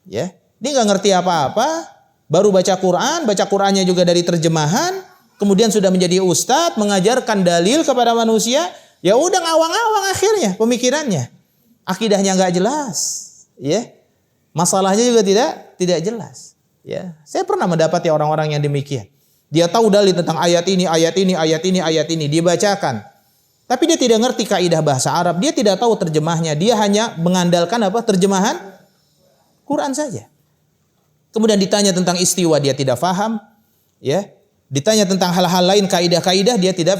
Ya. Dia enggak ngerti apa-apa, baru baca Qur'annya juga dari terjemahan, kemudian sudah menjadi ustadz mengajarkan dalil kepada manusia. Ya udah ngawang-ngawang akhirnya pemikirannya. akidahnya enggak jelas, ya. Masalahnya juga tidak jelas, ya. Saya pernah mendapati orang-orang yang demikian. Dia tahu dalil tentang ayat ini, dibacakan. Tapi dia tidak ngerti kaidah bahasa Arab, dia tidak tahu terjemahnya, dia hanya mengandalkan terjemahan Quran saja. Kemudian ditanya tentang istiwa, dia tidak faham, ya. Ditanya tentang hal-hal lain, kaidah-kaidah, dia tidak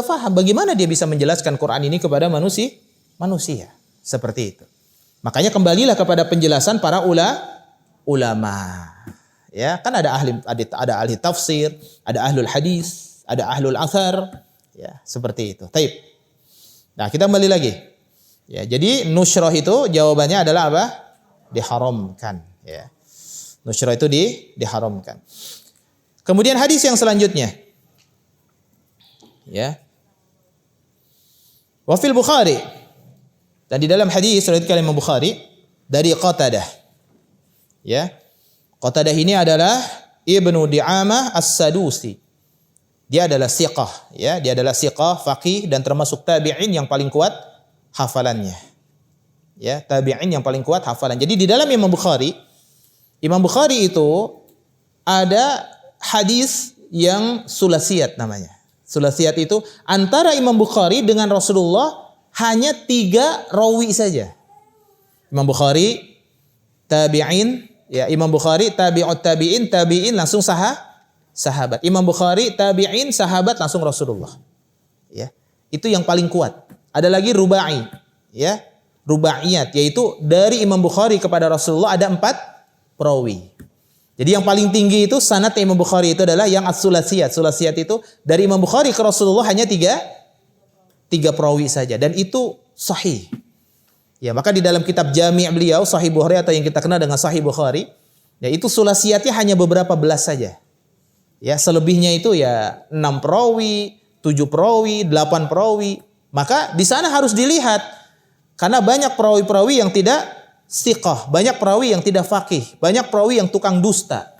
faham. Bagaimana dia bisa menjelaskan Quran ini kepada manusia? Seperti itu. Makanya kembalilah kepada penjelasan para ulama. Ya, kan ada ahli tafsir, ada ahlul hadis, ada ahlul athar, ya, seperti itu. Taib. Nah, kita kembali lagi. Ya, jadi nusyrah itu jawabannya adalah apa? Diharamkan, ya. Nusyrah itu diharamkan. Kemudian hadis yang selanjutnya. Ya. Wa fil Bukhari. Dan di dalam hadis riwayat Imam Bukhari dari Qatadah. Ya. Qatadah ini adalah Ibnu Di'amah As-Sadusi. Dia adalah siqah, ya, dia adalah siqah, faqih dan termasuk tabi'in yang paling kuat hafalannya. Ya, tabi'in yang paling kuat hafalan. Jadi di dalam Imam Bukhari itu ada hadis yang sulasiyat namanya. Sulasiyat itu antara Imam Bukhari dengan Rasulullah hanya 3 rawi saja. Imam Bukhari tabi'in, ya, Imam Bukhari tabi'ut tabi'in langsung sahabat. Imam Bukhari tabi'in sahabat langsung Rasulullah. Ya. Itu yang paling kuat. Ada lagi rubai, ya. Rubaiyat yaitu dari Imam Bukhari kepada Rasulullah ada 4 perawi. Jadi yang paling tinggi itu sanad Imam Bukhari itu adalah yang as-sulasiyat. Sulasiyat itu dari Imam Bukhari ke Rasulullah hanya 3 perawi saja dan itu sahih. Ya, maka di dalam kitab Jami' beliau Sahih Bukhari atau yang kita kenal dengan Sahih Bukhari, ya itu sulasiyatnya hanya beberapa belas saja. Ya, selebihnya itu ya 6 perawi, 7 perawi, 8 perawi. Maka di sana harus dilihat karena banyak perawi-perawi yang tidak siqah, banyak perawi yang tidak faqih, banyak perawi yang tukang dusta.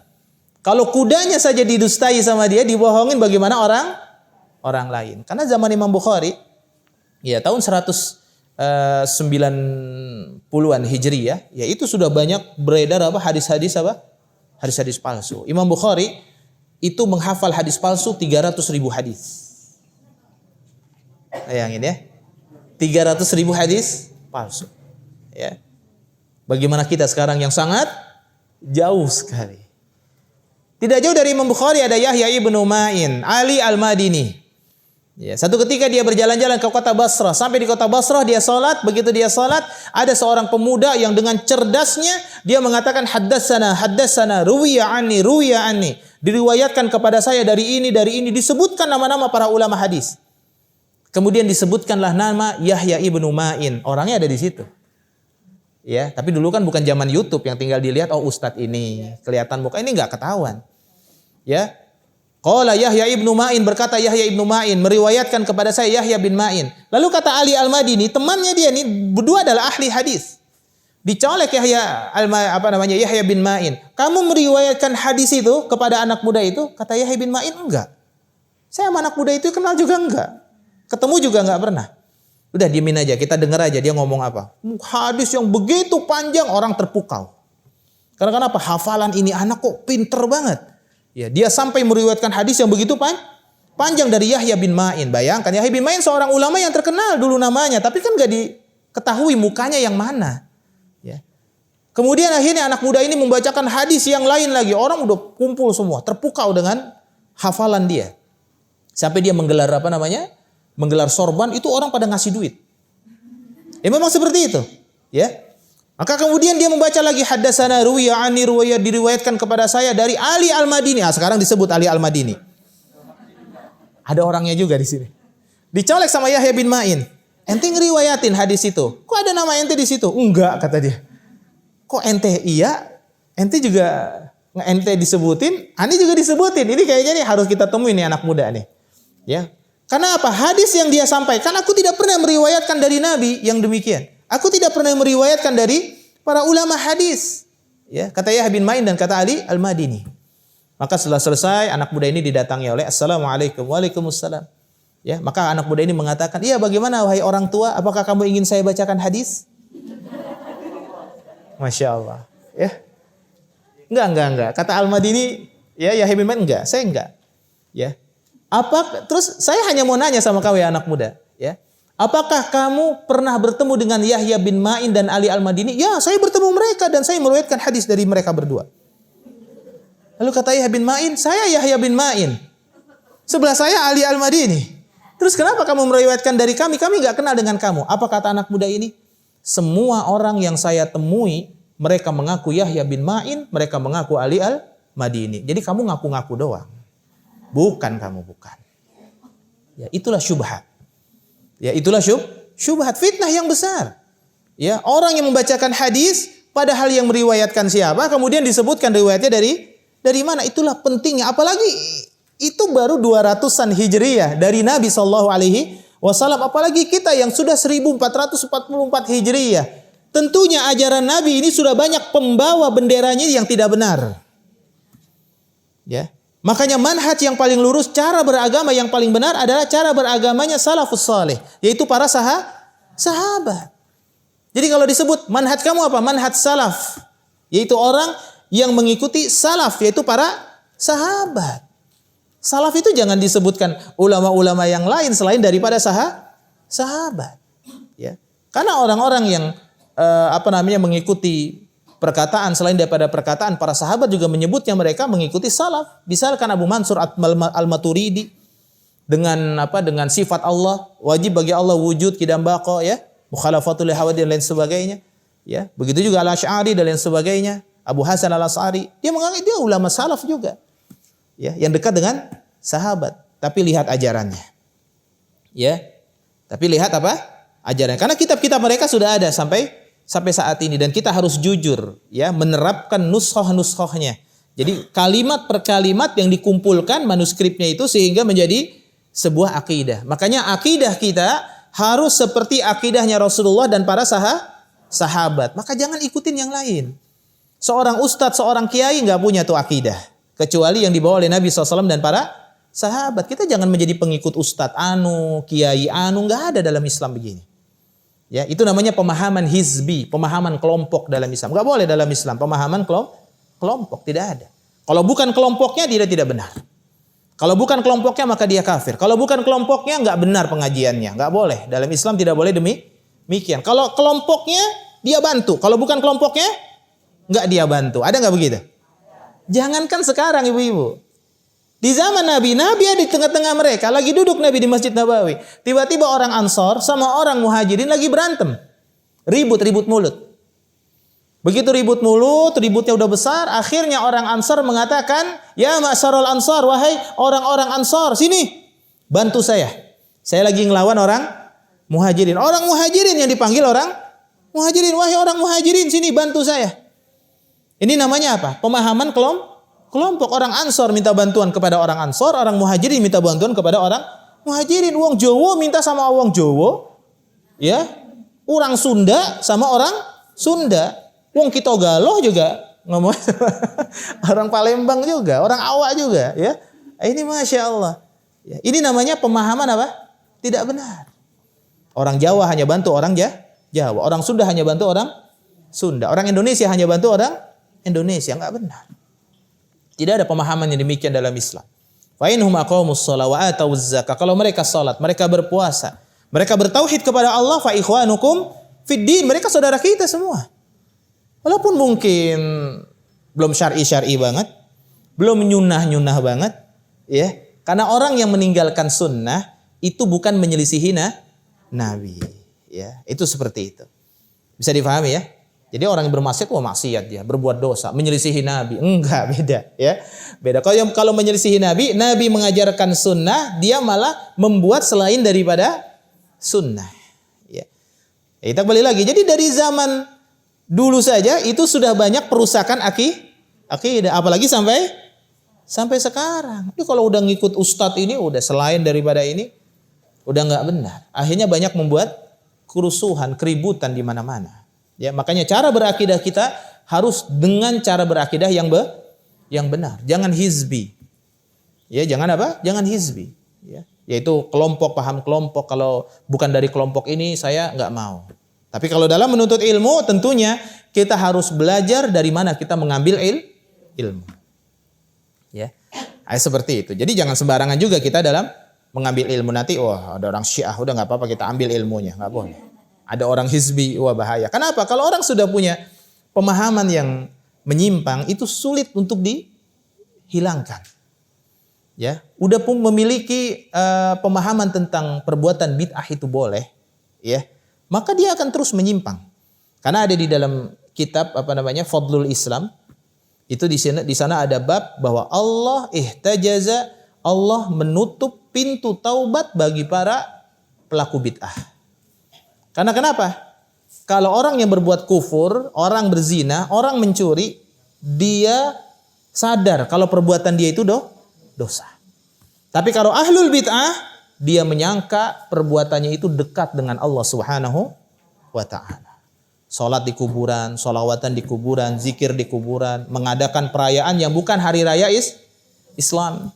Kalau kudanya saja didustai sama dia, dibohongin bagaimana orang lain. Karena zaman Imam Bukhari ya tahun 190-an Hijriyah, ya itu sudah banyak beredar hadis-hadis palsu. Imam Bukhari itu menghafal hadis palsu 300.000 hadis. Bayangin ya. 300.000 hadis palsu. Ya. Bagaimana kita sekarang yang sangat jauh sekali. Tidak jauh dari Imam Bukhari ada Yahya ibnu Ma'in, Ali al-Madini. Ya, satu ketika dia berjalan-jalan ke kota Basrah. Sampai di kota Basrah dia salat. Begitu dia salat, ada seorang pemuda yang dengan cerdasnya dia mengatakan haddatsana ruwiya anni. Diriwayatkan kepada saya dari ini. Disebutkan nama-nama para ulama hadis. Kemudian disebutkanlah nama Yahya ibnu Ma'in. Orangnya ada di situ. Ya, tapi dulu kan bukan zaman YouTube yang tinggal dilihat ustadz ini kelihatan muka, ini enggak ketahuan. Ya. Qala Yahya ibnu Ma'in, berkata Yahya ibnu Ma'in meriwayatkan kepada saya Yahya bin Ma'in. Lalu kata Ali al-Madini, temannya dia ini berdua adalah ahli hadis. Dicolek Yahya bin Ma'in. Kamu meriwayatkan hadis itu kepada anak muda itu? Kata Yahya bin Ma'in, enggak. Saya sama anak muda itu kenal juga enggak. Ketemu juga enggak pernah. Udah diemin aja, kita dengar aja dia ngomong apa. Hadis yang begitu panjang orang terpukau. Karena kenapa? Hafalan ini anak kok pinter banget. Ya, dia sampai meriwayatkan hadis yang begitu panjang dari Yahya bin Ma'in. Bayangkan Yahya bin Ma'in seorang ulama yang terkenal dulu namanya, tapi kan enggak diketahui mukanya yang mana. Ya. Kemudian akhirnya anak muda ini membacakan hadis yang lain lagi. Orang udah kumpul semua, terpukau dengan hafalan dia. Sampai dia menggelar menggelar sorban, itu orang pada ngasih duit. Ya memang seperti itu. Ya. Maka kemudian dia membaca lagi haddatsana ruwiya anni diriwayatkan kepada saya dari Ali al-Madini. Sekarang disebut Ali al-Madini. Ada orangnya juga di sini. Dicolek sama Yahya bin Ma'in. Ente ngeriwayatin hadis itu. Kok ada nama ente di situ? Enggak, kata dia. Kok ente iya? Ente juga ente disebutin, ani juga disebutin. Ini kayaknya nih harus kita temuin nih anak muda nih. Ya. Karena apa? Hadis yang dia sampaikan, aku tidak pernah meriwayatkan dari Nabi yang demikian. Aku tidak pernah meriwayatkan dari para ulama hadis. Ya, kata Yahya bin Ma'in dan kata Ali al-Madini. Maka setelah selesai, anak muda ini didatangi oleh Assalamualaikum. Waalaikumsalam. Ya, maka anak muda ini mengatakan, iya bagaimana wahai orang tua? Apakah kamu ingin saya bacakan hadis? Masya Allah. Ya. Enggak. Kata Al-Madini, Yahya bin Ma'in enggak, saya enggak. Ya. Terus saya hanya mau nanya sama kau ya anak muda, ya. Apakah kamu pernah bertemu dengan Yahya bin Ma'in dan Ali Al-Madini? Ya, saya bertemu mereka dan saya meriwayatkan hadis dari mereka berdua. Lalu kata Yahya bin Ma'in, saya Yahya bin Ma'in. Sebelah saya Ali Al-Madini. Terus kenapa kamu meriwayatkan dari kami? Kami enggak kenal dengan kamu. Apa kata anak muda ini? Semua orang yang saya temui, mereka mengaku Yahya bin Ma'in, mereka mengaku Ali Al-Madini. Jadi kamu ngaku-ngaku doang. Bukan kamu, bukan. Ya, itulah syubhat. Ya, itulah syubhat, fitnah yang besar. Ya, orang yang membacakan hadis padahal yang meriwayatkan siapa, kemudian disebutkan riwayatnya dari mana? Itulah pentingnya. Apalagi itu baru 200-an Hijriyah dari Nabi sallallahu alaihi wasallam, apalagi kita yang sudah 1444 Hijriyah. Tentunya ajaran Nabi ini sudah banyak pembawa benderanya yang tidak benar. Ya. Makanya manhaj yang paling lurus, cara beragama yang paling benar adalah cara beragamanya salafus saleh, yaitu para sahabat. Jadi kalau disebut manhaj kamu apa? Manhaj salaf, yaitu orang yang mengikuti salaf, yaitu para sahabat. Salaf itu jangan disebutkan ulama-ulama yang lain selain daripada sahabat. Ya. Karena orang-orang yang mengikuti perkataan selain daripada perkataan para sahabat juga menyebutnya mereka mengikuti salaf. Misalkan Abu Mansur Al-Maturidi dengan sifat Allah, wajib bagi Allah wujud qidam baqa, ya, mukhalafatul hawadith dan lain sebagainya, ya. Begitu juga Al-Asy'ari dan lain sebagainya. Abu Hasan Al-Asy'ari, dia menganggap dia ulama salaf juga. Ya, yang dekat dengan sahabat, tapi lihat ajarannya. Ya. Tapi lihat apa? Ajarannya. Karena kitab-kitab mereka sudah ada sampai saat ini dan kita harus jujur, ya, menerapkan nuskhah-nuskhahnya. Jadi kalimat per kalimat yang dikumpulkan manuskripnya itu sehingga menjadi sebuah akidah. Makanya akidah kita harus seperti akidahnya Rasulullah dan para sahabat. Maka jangan ikutin yang lain. Seorang ustadz, seorang kiai nggak punya tuh akidah, kecuali yang dibawa oleh Nabi SAW dan para sahabat. Kita jangan menjadi pengikut ustadz kiai nggak ada dalam Islam begini. Ya, itu namanya pemahaman hizbi, pemahaman kelompok dalam Islam. Enggak boleh dalam Islam pemahaman kelompok, tidak ada. Kalau bukan kelompoknya dia tidak benar. Kalau bukan kelompoknya maka dia kafir. Kalau bukan kelompoknya enggak benar pengajiannya, enggak boleh. Dalam Islam tidak boleh demikian. Kalau kelompoknya dia bantu, kalau bukan kelompoknya enggak dia bantu. Ada enggak begitu? Jangankan sekarang ibu-ibu. Di zaman Nabi ada di tengah-tengah mereka, lagi duduk Nabi di Masjid Nabawi. Tiba-tiba orang Ansor sama orang Muhajirin lagi berantem. Ribut mulut. Begitu ributnya udah besar, akhirnya orang Ansor mengatakan, "Ya ma'syarul Ansar, wahai orang-orang Ansor, sini, bantu saya. Saya lagi ngelawan orang Muhajirin." Orang Muhajirin yang dipanggil orang Muhajirin, "Wahai orang Muhajirin, sini bantu saya." Ini namanya apa? Pemahaman kelompok. Orang Ansor minta bantuan kepada orang Ansor, orang Muhajirin minta bantuan kepada orang Muhajirin. Wong Jowo minta sama wong Jowo, ya. Orang Sunda sama orang Sunda. Wong Kitogaloh juga ngomong orang Palembang juga, orang Awak juga, ya. Ini Masya Allah. Ya, ini namanya pemahaman apa? Tidak benar. Orang Jawa hanya bantu orang Jawa, orang Sunda hanya bantu orang Sunda, orang Indonesia hanya bantu orang Indonesia. Enggak benar. Tidak ada pemahaman yang demikian dalam Islam. Fa inhum aqamus shalah wa atawuz zakah. Kalau mereka salat, mereka berpuasa, mereka bertauhid kepada Allah, fa ikhwanukum fid din. Mereka saudara kita semua. Walaupun mungkin belum syar'i banget, belum nyunah banget, ya. Karena orang yang meninggalkan sunnah itu bukan menyelisihi Nabi, ya. Itu seperti itu. Bisa difahami ya? Jadi orang yang bermaksiat, maksiat dia, berbuat dosa, menyelisihi Nabi. Enggak, beda, ya. Beda. Kalau menyelisihi Nabi mengajarkan sunnah, dia malah membuat selain daripada sunnah. Ya. Kita kembali lagi. Jadi dari zaman dulu saja itu sudah banyak perusakan akidah, apalagi sampai sekarang. Jadi kalau udah ngikut ustadz ini, udah selain daripada ini, udah nggak benar. Akhirnya banyak membuat kerusuhan, keributan di mana-mana. Ya, makanya cara berakidah kita harus dengan cara berakidah yang benar. Jangan hizbi. Ya, jangan apa? Jangan hizbi. Ya, yaitu kelompok, paham kelompok. Kalau bukan dari kelompok ini saya nggak mau. Tapi kalau dalam menuntut ilmu tentunya kita harus belajar dari mana kita mengambil ilmu. Ya. Seperti itu. Jadi jangan sembarangan juga kita dalam mengambil ilmu. Nanti wah ada orang Syiah, udah nggak apa-apa kita ambil ilmunya, nggak boleh. Ada orang hizbi, wah bahaya. Kenapa? Kalau orang sudah punya pemahaman yang menyimpang, itu sulit untuk dihilangkan. Ya, udah pun memiliki pemahaman tentang perbuatan bid'ah itu boleh, ya, maka dia akan terus menyimpang. Karena ada di dalam kitab Fadlul Islam, itu di sana ada bab bahwa Allah ihtajaza, Allah menutup pintu taubat bagi para pelaku bid'ah. Karena kenapa? Kalau orang yang berbuat kufur, orang berzina, orang mencuri, dia sadar kalau perbuatan dia itu dosa. Tapi kalau ahlul bid'ah, dia menyangka perbuatannya itu dekat dengan Allah Subhanahu wa ta'ala. Salat di kuburan, sholawatan di kuburan, zikir di kuburan, mengadakan perayaan yang bukan hari raya Islam.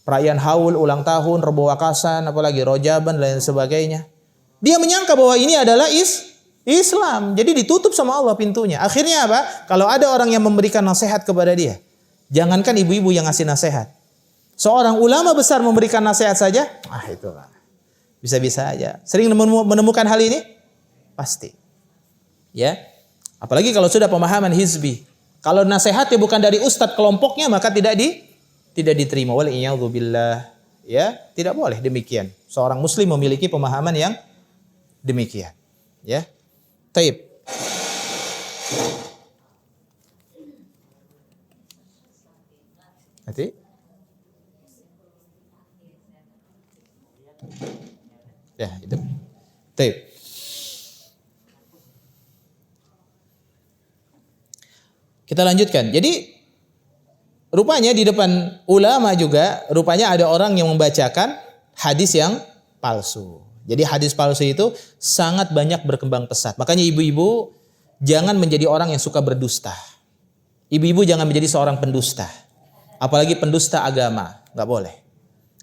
Perayaan haul, ulang tahun, Rebo Wakasan, apalagi Rojaban dan lain sebagainya. Dia menyangka bahwa ini adalah Islam. Jadi ditutup sama Allah pintunya. Akhirnya apa? Kalau ada orang yang memberikan nasihat kepada dia, jangankan ibu-ibu yang ngasih nasihat, seorang ulama besar memberikan nasihat saja, itulah. Bisa-bisa aja. Sering menemukan hal ini? Pasti. Ya. Apalagi kalau sudah pemahaman hizbi. Kalau nasihatnya bukan dari ustadz kelompoknya, maka tidak diterima. Wal'iyadzubillah. Ya, tidak boleh demikian. Seorang muslim memiliki pemahaman yang demikian. Ya. Taib. Nanti. Ya, itu. Taib. Kita lanjutkan. Jadi rupanya di depan ulama juga rupanya ada orang yang membacakan hadis yang palsu. Jadi hadis palsu itu sangat banyak berkembang pesat. Makanya ibu-ibu jangan menjadi orang yang suka berdusta. Ibu-ibu jangan menjadi seorang pendusta. Apalagi pendusta agama. Gak boleh.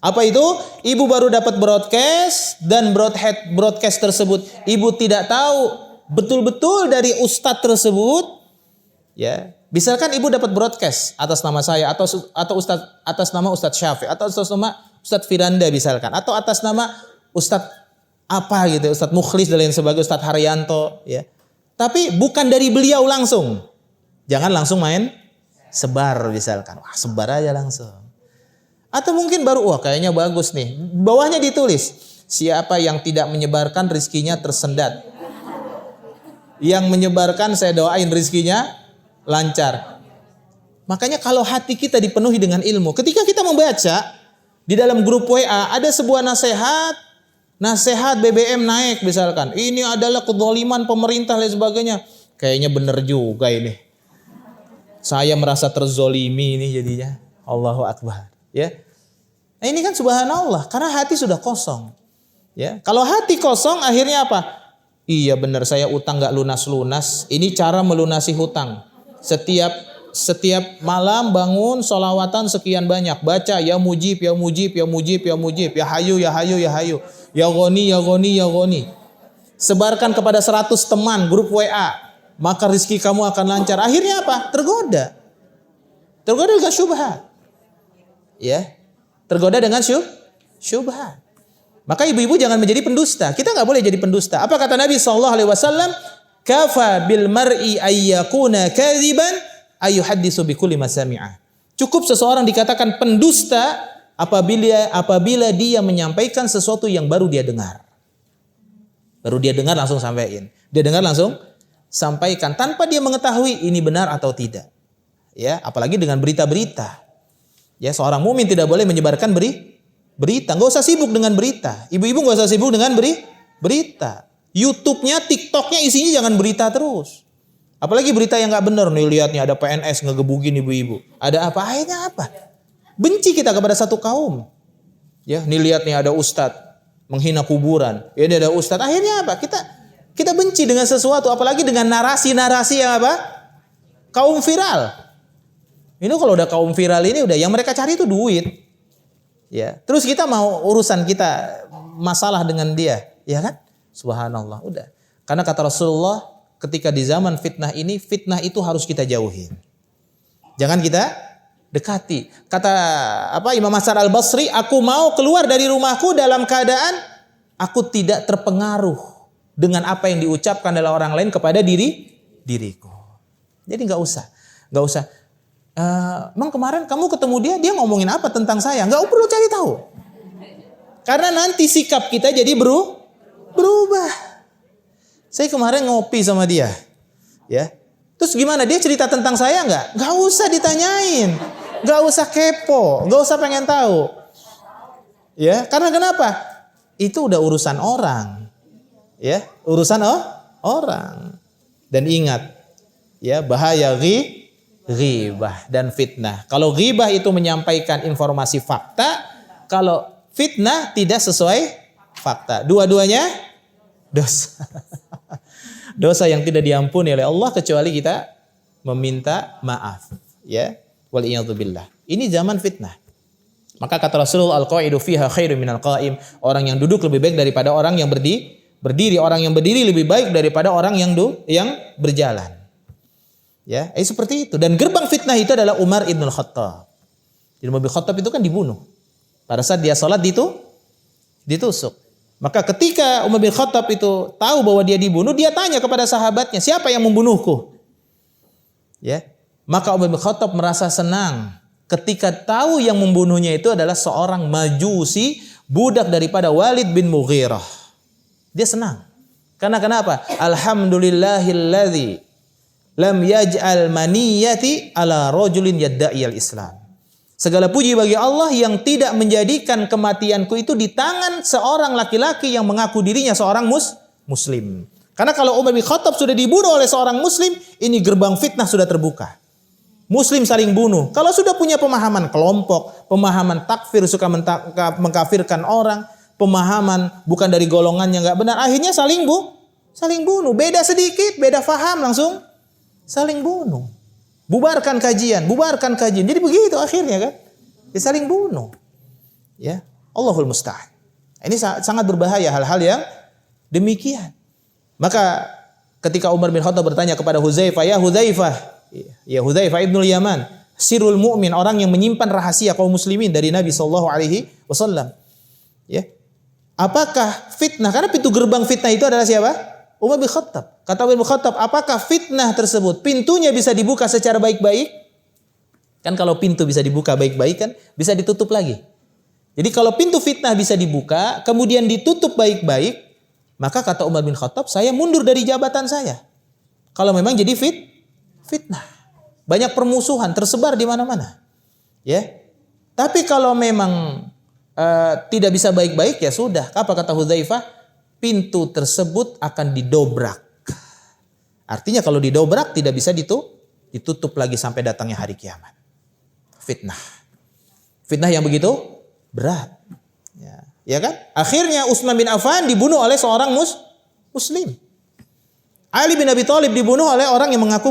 Apa itu? Ibu baru dapat broadcast dan broadcast tersebut ibu tidak tahu betul-betul dari ustadz tersebut. Ya, misalkan ibu dapat broadcast atas nama saya atau ustadz atas nama Ustadz Syafiq atau atas nama Ustadz Firanda misalkan atau atas nama Ustadz apa gitu, Ustadz Mukhlis dan lain sebagainya, Ustadz Haryanto, ya. Tapi bukan dari beliau langsung. Jangan langsung main sebar misalkan. Wah, sebar aja langsung. Atau mungkin baru, wah kayaknya bagus nih. Bawahnya ditulis, siapa yang tidak menyebarkan rizkinya tersendat. Yang menyebarkan saya doain rizkinya lancar. Makanya kalau hati kita dipenuhi dengan ilmu, ketika kita membaca di dalam grup WA ada sebuah nasihat BBM naik misalkan, ini adalah kezaliman pemerintah dan sebagainya. Kayaknya benar juga ini. Saya merasa terzolimi ini jadinya. Allahu Akbar. Ya. Nah, ini kan subhanallah karena hati sudah kosong. Ya. Kalau hati kosong akhirnya apa? Iya benar saya utang gak lunas-lunas. Ini cara melunasi hutang. Setiap malam bangun sholawatan sekian banyak. Baca ya mujib, ya mujib, ya mujib, ya mujib. Ya hayu, ya hayu, ya hayu. Ya ghani, ya ghani, ya ghani. Sebarkan kepada 100 teman grup WA. Maka rizki kamu akan lancar. Akhirnya apa? Tergoda. Tergoda dengan syubhat. Ya. Tergoda dengan syubhat. Maka ibu-ibu jangan menjadi pendusta. Kita nggak boleh jadi pendusta. Apa kata Nabi SAW? Kafa bil mar'i ayyakuna kadhiban ayyuhaddisu bikulli ma sami'a. Cukup seseorang dikatakan pendusta apabila dia menyampaikan sesuatu yang baru dia dengar. Baru dia dengar langsung sampaikan. Dia dengar langsung sampaikan tanpa dia mengetahui ini benar atau tidak. Ya, apalagi dengan berita-berita. Ya, seorang mukmin tidak boleh menyebarkan berita. Enggak usah sibuk dengan berita. Ibu-ibu enggak usah sibuk dengan berita. YouTube-nya, TikTok-nya isinya jangan berita terus. Apalagi berita yang enggak benar. Nih lihatnya ada PNS ngegebukin ibu-ibu. Ada apa? Akhirnya apa? Benci kita kepada satu kaum. Ya, nih lihat nih ada ustadz menghina kuburan. Ya, ini ada ustadz. Akhirnya apa? Kita benci dengan sesuatu, apalagi dengan narasi-narasi yang apa? Kaum viral. Ini kalau udah kaum viral ini udah yang mereka cari itu duit. Ya, terus kita mau urusan kita masalah dengan dia, ya kan? Subhanallah, udah. Karena kata Rasulullah, ketika di zaman fitnah ini, fitnah itu harus kita jauhin. Jangan kita dekati. Kata Imam Hasan Al-Basri, aku mau keluar dari rumahku dalam keadaan aku tidak terpengaruh dengan apa yang diucapkan oleh orang lain kepada diriku. Jadi nggak usah. Emang kemarin kamu ketemu dia ngomongin apa tentang saya? Nggak perlu cari tahu. Karena nanti sikap kita jadi berubah. Saya kemarin ngopi sama dia, ya. Terus gimana? Dia cerita tentang saya nggak? Nggak usah ditanyain, nggak usah kepo, nggak usah pengen tahu, ya. Karena kenapa? Itu udah urusan orang, ya, urusan orang. Dan ingat, ya, bahaya ghibah dan fitnah. Kalau ghibah itu menyampaikan informasi fakta, kalau fitnah tidak sesuai fakta. Dua-duanya dosa. Dosa yang tidak diampuni oleh Allah kecuali kita meminta maaf, ya. Wal iyadzu billah. Ini zaman fitnah. Maka kata Rasulullah, al-qa'idu fiha khairum minal qa'im. Orang yang duduk lebih baik daripada orang yang berdiri. Orang yang berdiri lebih baik daripada orang yang berjalan. Ya, seperti itu. Dan gerbang fitnah itu adalah Umar ibn Khattab. Jadi Umar bin Khattab itu kan dibunuh. Pada saat dia salat ditusuk. Maka ketika Umar bin Khattab itu tahu bahwa dia dibunuh, dia tanya kepada sahabatnya, siapa yang membunuhku? Ya, maka Umar bin Khattab merasa senang ketika tahu yang membunuhnya itu adalah seorang majusi, budak daripada Walid bin Mughirah. Dia senang. Karena kenapa? Alhamdulillahilladzi lam yaj'al maniyati ala rajulin yadda'i al-Islam. Segala puji bagi Allah yang tidak menjadikan kematianku itu di tangan seorang laki-laki yang mengaku dirinya seorang muslim. Karena kalau Umar bin Khattab sudah dibunuh oleh seorang muslim, ini gerbang fitnah sudah terbuka. Muslim saling bunuh. Kalau sudah punya pemahaman kelompok, pemahaman takfir, suka mengkafirkan orang, pemahaman bukan dari golongannya nggak benar, akhirnya saling bunuh. Beda sedikit, beda faham langsung saling bunuh. Bubarkan kajian. Jadi begitu akhirnya kan. Dia saling bunuh. Ya, Allahul musta'an. Ini sangat berbahaya hal-hal yang demikian. Maka ketika Umar bin Khattab bertanya kepada Hudzaifah, ya Hudzaifah ibnul Yaman, sirrul mu'min, orang yang menyimpan rahasia kaum muslimin dari Nabi sallallahu alaihi wasallam. Ya. Apakah fitnah? Karena pintu gerbang fitnah itu adalah siapa? Umar bin Khattab. Kata Umar bin Khattab, apakah fitnah tersebut pintunya bisa dibuka secara baik-baik? Kan kalau pintu bisa dibuka baik-baik kan bisa ditutup lagi. Jadi kalau pintu fitnah bisa dibuka kemudian ditutup baik-baik, maka kata Umar bin Khattab, saya mundur dari jabatan saya. Kalau memang jadi fitnah. Banyak permusuhan tersebar di mana-mana. Ya. Tapi kalau memang tidak bisa baik-baik, ya sudah. Apa kata Hudzaifah? Pintu tersebut akan didobrak. Artinya kalau didobrak tidak bisa ditutup lagi sampai datangnya hari kiamat. Fitnah. Fitnah yang begitu berat. Ya kan? Akhirnya Utsman bin Affan dibunuh oleh seorang muslim. Ali bin Abi Thalib dibunuh oleh orang yang mengaku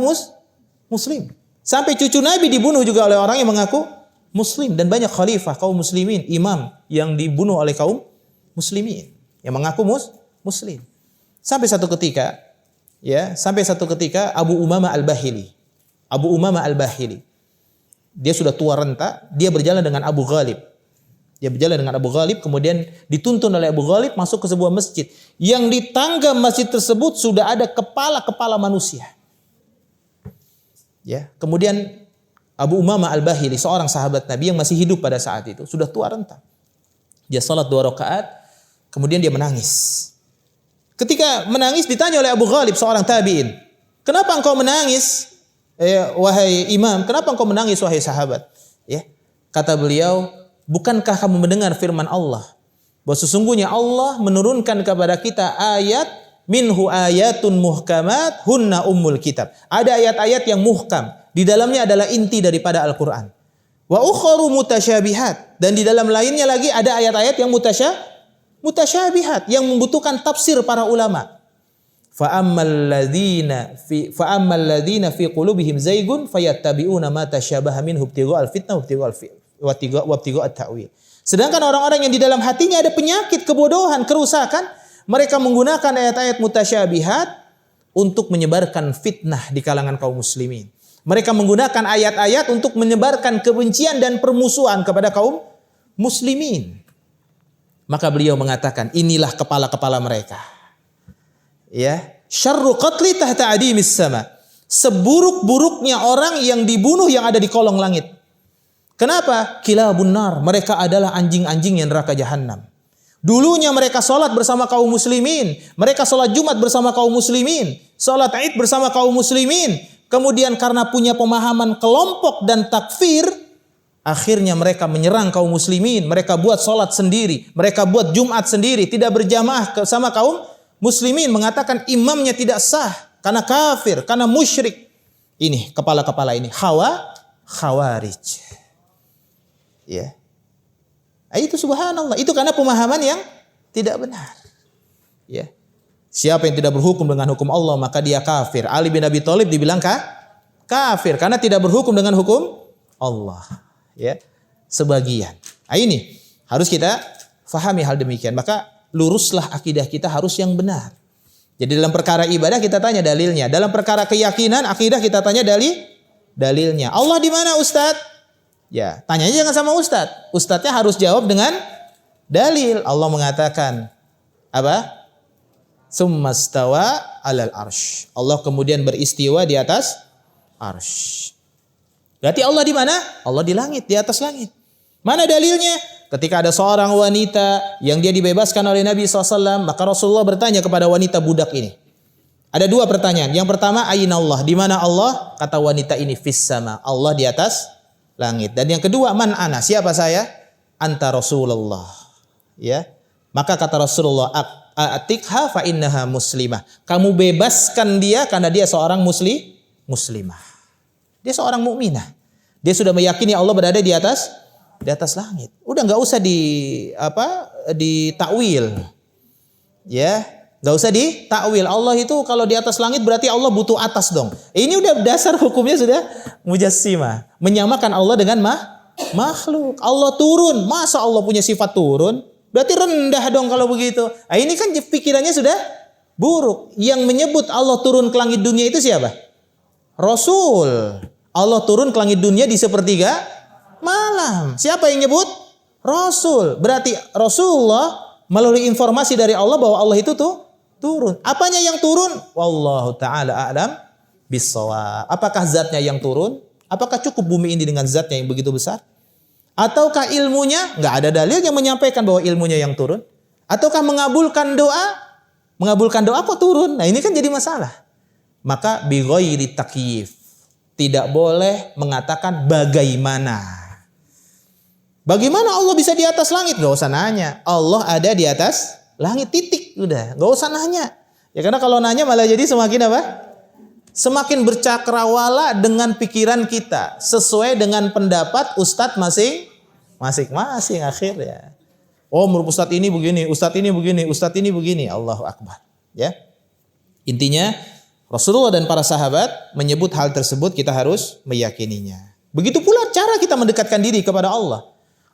muslim. Sampai cucu Nabi dibunuh juga oleh orang yang mengaku muslim. Dan banyak khalifah kaum muslimin, imam yang dibunuh oleh kaum muslimin yang mengaku muslim. Sampai satu ketika Abu Umamah Al-Bahili. Dia sudah tua renta, dia berjalan dengan Abu Ghalib. Kemudian dituntun oleh Abu Ghalib masuk ke sebuah masjid. Yang di tangga masjid tersebut sudah ada kepala-kepala manusia. Ya, kemudian Abu Umamah Al-Bahili, seorang sahabat Nabi yang masih hidup pada saat itu, sudah tua renta. Dia salat 2 rakaat, kemudian dia menangis. Ketika menangis ditanya oleh Abu Ghalib, seorang tabi'in, kenapa engkau menangis, wahai imam? Kenapa engkau menangis, wahai sahabat? Ya, kata beliau, bukankah kamu mendengar firman Allah bahwa sesungguhnya Allah menurunkan kepada kita ayat, minhu ayatun muhkamat hunna ummul kitab. Ada ayat-ayat yang muhkam, di dalamnya adalah inti daripada Al-Qur'an. Wa ukharu mutasyabihat, dan di dalam lainnya lagi ada ayat-ayat yang mutasyabihat yang membutuhkan tafsir para ulama. Fa ammal ladzina fi qulubihim zaygun fayattabi'una ma tasyabaha minhu ibtigha'al fitnah wa ibtigha'at ta'wil. Sedangkan orang-orang yang di dalam hatinya ada penyakit kebodohan, kerusakan, mereka menggunakan ayat-ayat mutasyabihat untuk menyebarkan fitnah di kalangan kaum muslimin. Mereka menggunakan ayat-ayat untuk menyebarkan kebencian dan permusuhan kepada kaum muslimin. Maka beliau mengatakan, inilah kepala-kepala mereka. Ya, syarru qatli tahta adimis sama. Seburuk-buruknya orang yang dibunuh yang ada di kolong langit. Kenapa? Kilabun nar, mereka adalah anjing-anjing yang neraka jahanam. Dulunya mereka sholat bersama kaum muslimin, mereka sholat Jumat bersama kaum muslimin, sholat Id bersama kaum muslimin. Kemudian karena punya pemahaman kelompok dan takfir, akhirnya mereka menyerang kaum muslimin. Mereka buat sholat sendiri, mereka buat Jumat sendiri, tidak berjamaah sama kaum muslimin, mengatakan imamnya tidak sah karena kafir, karena musyrik. Ini kepala-kepala ini khawarij. Ya. Itu subhanallah, itu karena pemahaman yang tidak benar. Ya. Siapa yang tidak berhukum dengan hukum Allah maka dia kafir. Ali bin Abi Thalib dibilang kafir karena tidak berhukum dengan hukum Allah. Ya. Sebagian. Ini harus kita fahami hal demikian. Maka luruslah akidah kita harus yang benar. Jadi dalam perkara ibadah kita tanya dalilnya. Dalam perkara keyakinan akidah kita tanya dalilnya. Allah di mana Ustaz? Ya, tanyanya jangan sama Ustadz. Ustadznya harus jawab dengan dalil. Allah mengatakan apa? Summastawa alal arsh. Allah kemudian beristiwa di atas arsh. Berarti Allah di mana? Allah di langit, di atas langit. Mana dalilnya? Ketika ada seorang wanita yang dia dibebaskan oleh Nabi SAW, maka Rasulullah bertanya kepada wanita budak ini. Ada dua pertanyaan. Yang pertama, ayna Allah? Di mana Allah? Kata wanita ini, fis sama. Allah di atas langit. Dan yang kedua, man ana? Siapa saya? Anta Rasulullah. Ya. Maka kata Rasulullah, atikha fa innaha muslimah. Kamu bebaskan dia karena dia seorang muslimah. Dia seorang mukminah. Dia sudah meyakini Allah berada di atas langit. Udah enggak usah ditakwil. Ya, enggak usah ditakwil. Allah itu kalau di atas langit berarti Allah butuh atas dong. Ini udah dasar hukumnya sudah mujassimah. Menyamakan Allah dengan makhluk. Allah turun. Masa Allah punya sifat turun? Berarti rendah dong kalau begitu. Ini kan pikirannya sudah buruk. Yang menyebut Allah turun ke langit dunia itu siapa? Rasul. Allah turun ke langit dunia di sepertiga malam. Siapa yang nyebut? Rasul. Berarti Rasulullah melalui informasi dari Allah bahwa Allah itu turun. Apanya yang turun? Wallahu ta'ala a'lam bissawab. Apakah zatnya yang turun? Apakah cukup bumi ini dengan zatnya yang begitu besar? Ataukah ilmunya? Enggak ada dalil yang menyampaikan bahwa ilmunya yang turun. Ataukah mengabulkan doa? Mengabulkan doa kok turun? Nah ini kan jadi masalah. Maka bi ghairi takyif. Tidak boleh mengatakan bagaimana. Bagaimana Allah bisa di atas langit? Gak usah nanya. Allah ada di atas langit, titik. Udah, gak usah nanya. Ya karena kalau nanya malah jadi semakin apa? Semakin bercakrawala dengan pikiran kita. Sesuai dengan pendapat ustadz masing-masing akhirnya. Oh menurut ustadz ini begini, ustadz ini begini, ustadz ini begini. Allahu Akbar. Ya. Intinya Rasulullah dan para sahabat menyebut hal tersebut, kita harus meyakininya. Begitu pula cara kita mendekatkan diri kepada Allah.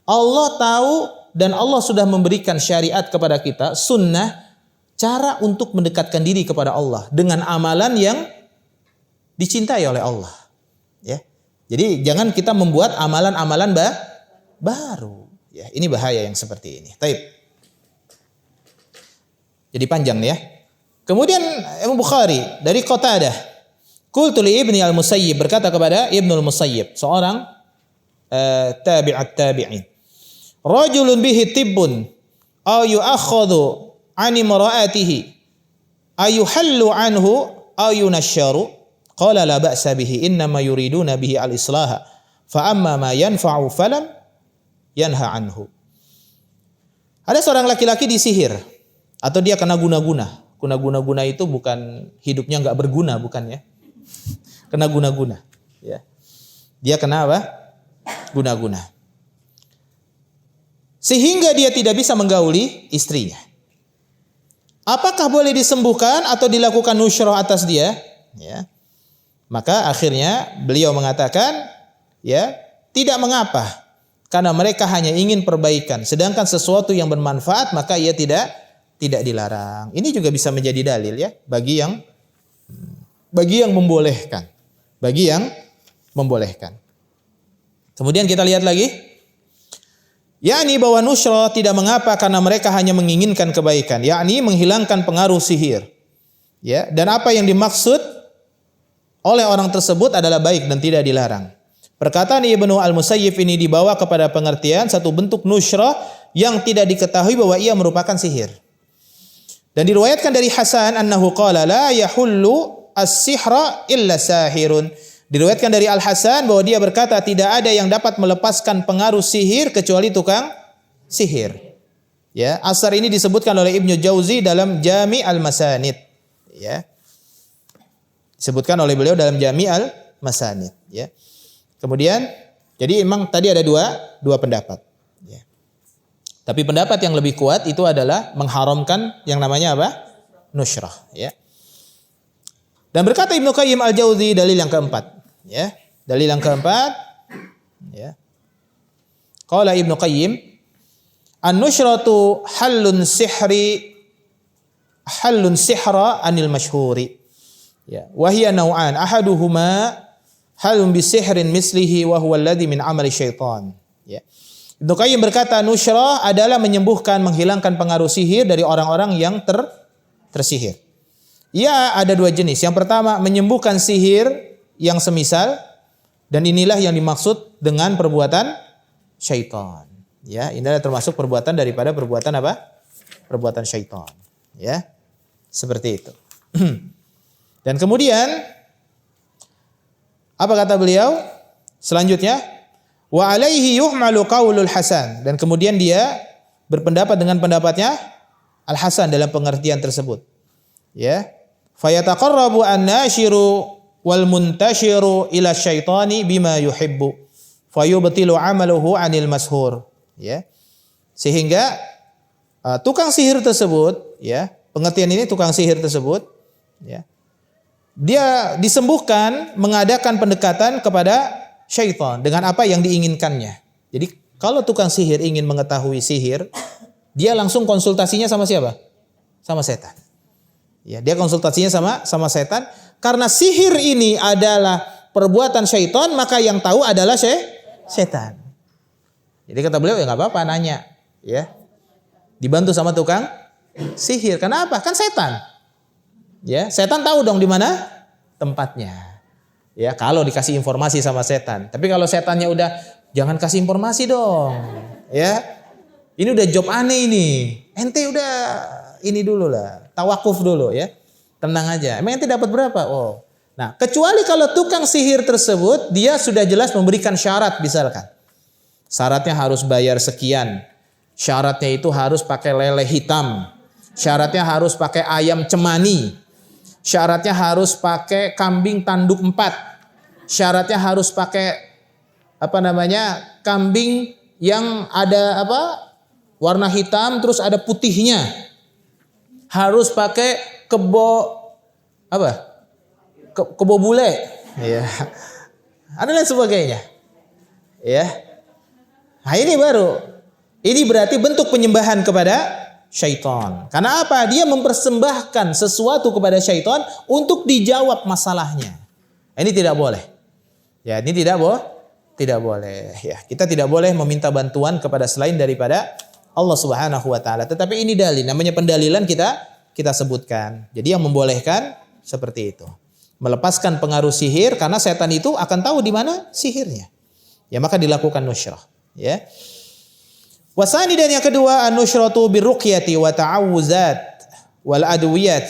Allah tahu dan Allah sudah memberikan syariat kepada kita, sunnah, cara untuk mendekatkan diri kepada Allah dengan amalan yang dicintai oleh Allah. Ya. Jadi jangan kita membuat amalan-amalan baru. Ya, ini bahaya yang seperti ini. Taib. Jadi panjang nih ya. Kemudian Imam Bukhari dari Qatadah, qultu li Ibni al-Musayyib, berkata kepada Ibnu al-Musayyib, seorang tabi'in. Rajulun bihi tibbun aw yu'akhadhu 'an imra'atihi ayuhallu 'anhu aw yunashsharu. Qala la ba'sa bihi innama yuriduna bihi al-islaha fa amma ma yanfa'u falam yanha 'anhu. Ada seorang laki-laki disihir atau dia kena guna-guna. Kena guna-guna itu bukan hidupnya enggak berguna, bukan ya. Kena guna-guna, ya. Dia kena apa? Guna-guna. Sehingga dia tidak bisa menggauli istrinya. Apakah boleh disembuhkan atau dilakukan nusyroh atas dia? Ya. Maka akhirnya beliau mengatakan, ya, tidak mengapa. Karena mereka hanya ingin perbaikan. Sedangkan sesuatu yang bermanfaat maka ia tidak dilarang. Ini juga bisa menjadi dalil ya bagi yang bagi yang membolehkan. Bagi yang membolehkan. Kemudian kita lihat lagi. Yakni bahwa nusyrah tidak mengapa karena mereka hanya menginginkan kebaikan. Yakni menghilangkan pengaruh sihir. Ya, dan apa yang dimaksud oleh orang tersebut adalah baik dan tidak dilarang. Perkataan Ibnu Al-Musayyib ini dibawa kepada pengertian satu bentuk nusyrah yang tidak diketahui bahwa ia merupakan sihir. Dan diriwayatkan dari Hasan annahu qala la yahullu as-sihra illa sahirun. Diriwayatkan dari Al-Hasan bahwa dia berkata tidak ada yang dapat melepaskan pengaruh sihir kecuali tukang sihir. Ya, asar ini disebutkan oleh Ibnu Jauzi dalam Jami' al-Masanid. Ya. Disebutkan oleh beliau dalam Jami' al-Masanid, ya. Kemudian jadi memang tadi ada dua pendapat, ya. Tapi pendapat yang lebih kuat itu adalah mengharamkan yang namanya apa? Nusyrah, ya. Dan berkata Ibnu Qayyim al-Jauzi dalil yang keempat, ya. Dalil yang keempat, ya. Qala Ibnu Qayyim, an-nusyratu halun sihra anil masyhuri. Ya, wa hiya naw'an. Ahaduhuma halun bisihrin mislihi wa huwa alladhi min amali syaitan. Ya. Ibnu Qayyim berkata nusyrah adalah menyembuhkan, menghilangkan pengaruh sihir dari orang-orang yang tersihir. Ya, ada dua jenis. Yang pertama menyembuhkan sihir yang semisal, dan inilah yang dimaksud dengan perbuatan syaitan. Ya, inilah termasuk perbuatan daripada perbuatan apa? Perbuatan syaitan. Ya, seperti itu. Dan kemudian apa kata beliau? Selanjutnya, wa alaihi yuhmalu qaulul Hasan, dan kemudian dia berpendapat dengan pendapatnya Al-Hasan dalam pengertian tersebut. Ya. Fayataqarrabu an-nashiru wal muntashiru ila syaitani bima yuhibbu fayubtilu amaluhu 'anil mashhur. Ya. Sehingga tukang sihir tersebut, ya, pengertian ini tukang sihir tersebut, ya, dia disembuhkan mengadakan pendekatan kepada syaitan dengan apa yang diinginkannya. Jadi kalau tukang sihir ingin mengetahui sihir, dia langsung konsultasinya sama siapa? Sama setan. Ya, dia konsultasinya sama setan. Karena sihir ini adalah perbuatan syaitan, maka yang tahu adalah setan. Jadi kata beliau, ya nggak apa-apa nanya, ya. Dibantu sama tukang sihir. Kenapa? Kan setan. Ya, setan tahu dong di mana tempatnya. Ya, kalau dikasih informasi sama setan. Tapi kalau setannya udah jangan kasih informasi dong. Ya. Ini udah job aneh ini. Ente udah ini dulu lah. Tawakuf dulu ya. Tenang aja. Emang ente dapat berapa? Oh. Nah, kecuali kalau tukang sihir tersebut dia sudah jelas memberikan syarat misalkan. Syaratnya harus bayar sekian. Syaratnya itu harus pakai lele hitam. Syaratnya harus pakai ayam cemani. Syaratnya harus pakai kambing tanduk 4. Syaratnya harus pakai kambing yang ada warna hitam terus ada putihnya. Harus pakai kebo bule. Ya. Ada lain sebagainya. Ya. Nah, ini baru. Ini berarti bentuk penyembahan kepada syaitan. Karena apa? Dia mempersembahkan sesuatu kepada syaitan untuk dijawab masalahnya. Ini tidak boleh. Ya, ini tidak boleh. Ya, kita tidak boleh meminta bantuan kepada selain daripada Allah Subhanahu wa taala. Tetapi ini dalil, namanya pendalilan kita sebutkan. Jadi yang membolehkan seperti itu. Melepaskan pengaruh sihir karena setan itu akan tahu di mana sihirnya. Ya, maka dilakukan nusyrah, ya. Wasani, dan yang kedua an-nusyratu birruqyati wa ta'awuzat wal adwiyat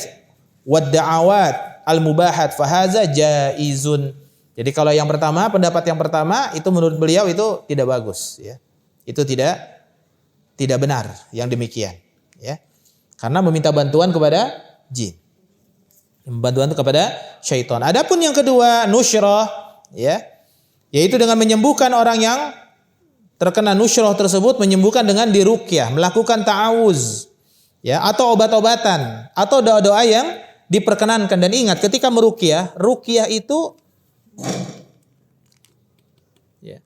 wad da'awat al-mubahat fa hadza jaizun. Jadi kalau yang pertama, pendapat yang pertama itu menurut beliau itu tidak bagus, ya. Itu tidak benar yang demikian, ya. Karena meminta bantuan kepada jin. Bantuan kepada syaitan. Adapun yang kedua nusyrah, ya, yaitu dengan menyembuhkan orang yang terkena nusyrah tersebut, menyembuhkan dengan diruqyah, melakukan ta'awuz, ya, atau obat-obatan atau doa-doa yang diperkenankan. Dan ingat ketika meruqyah, ruqyah itu ya.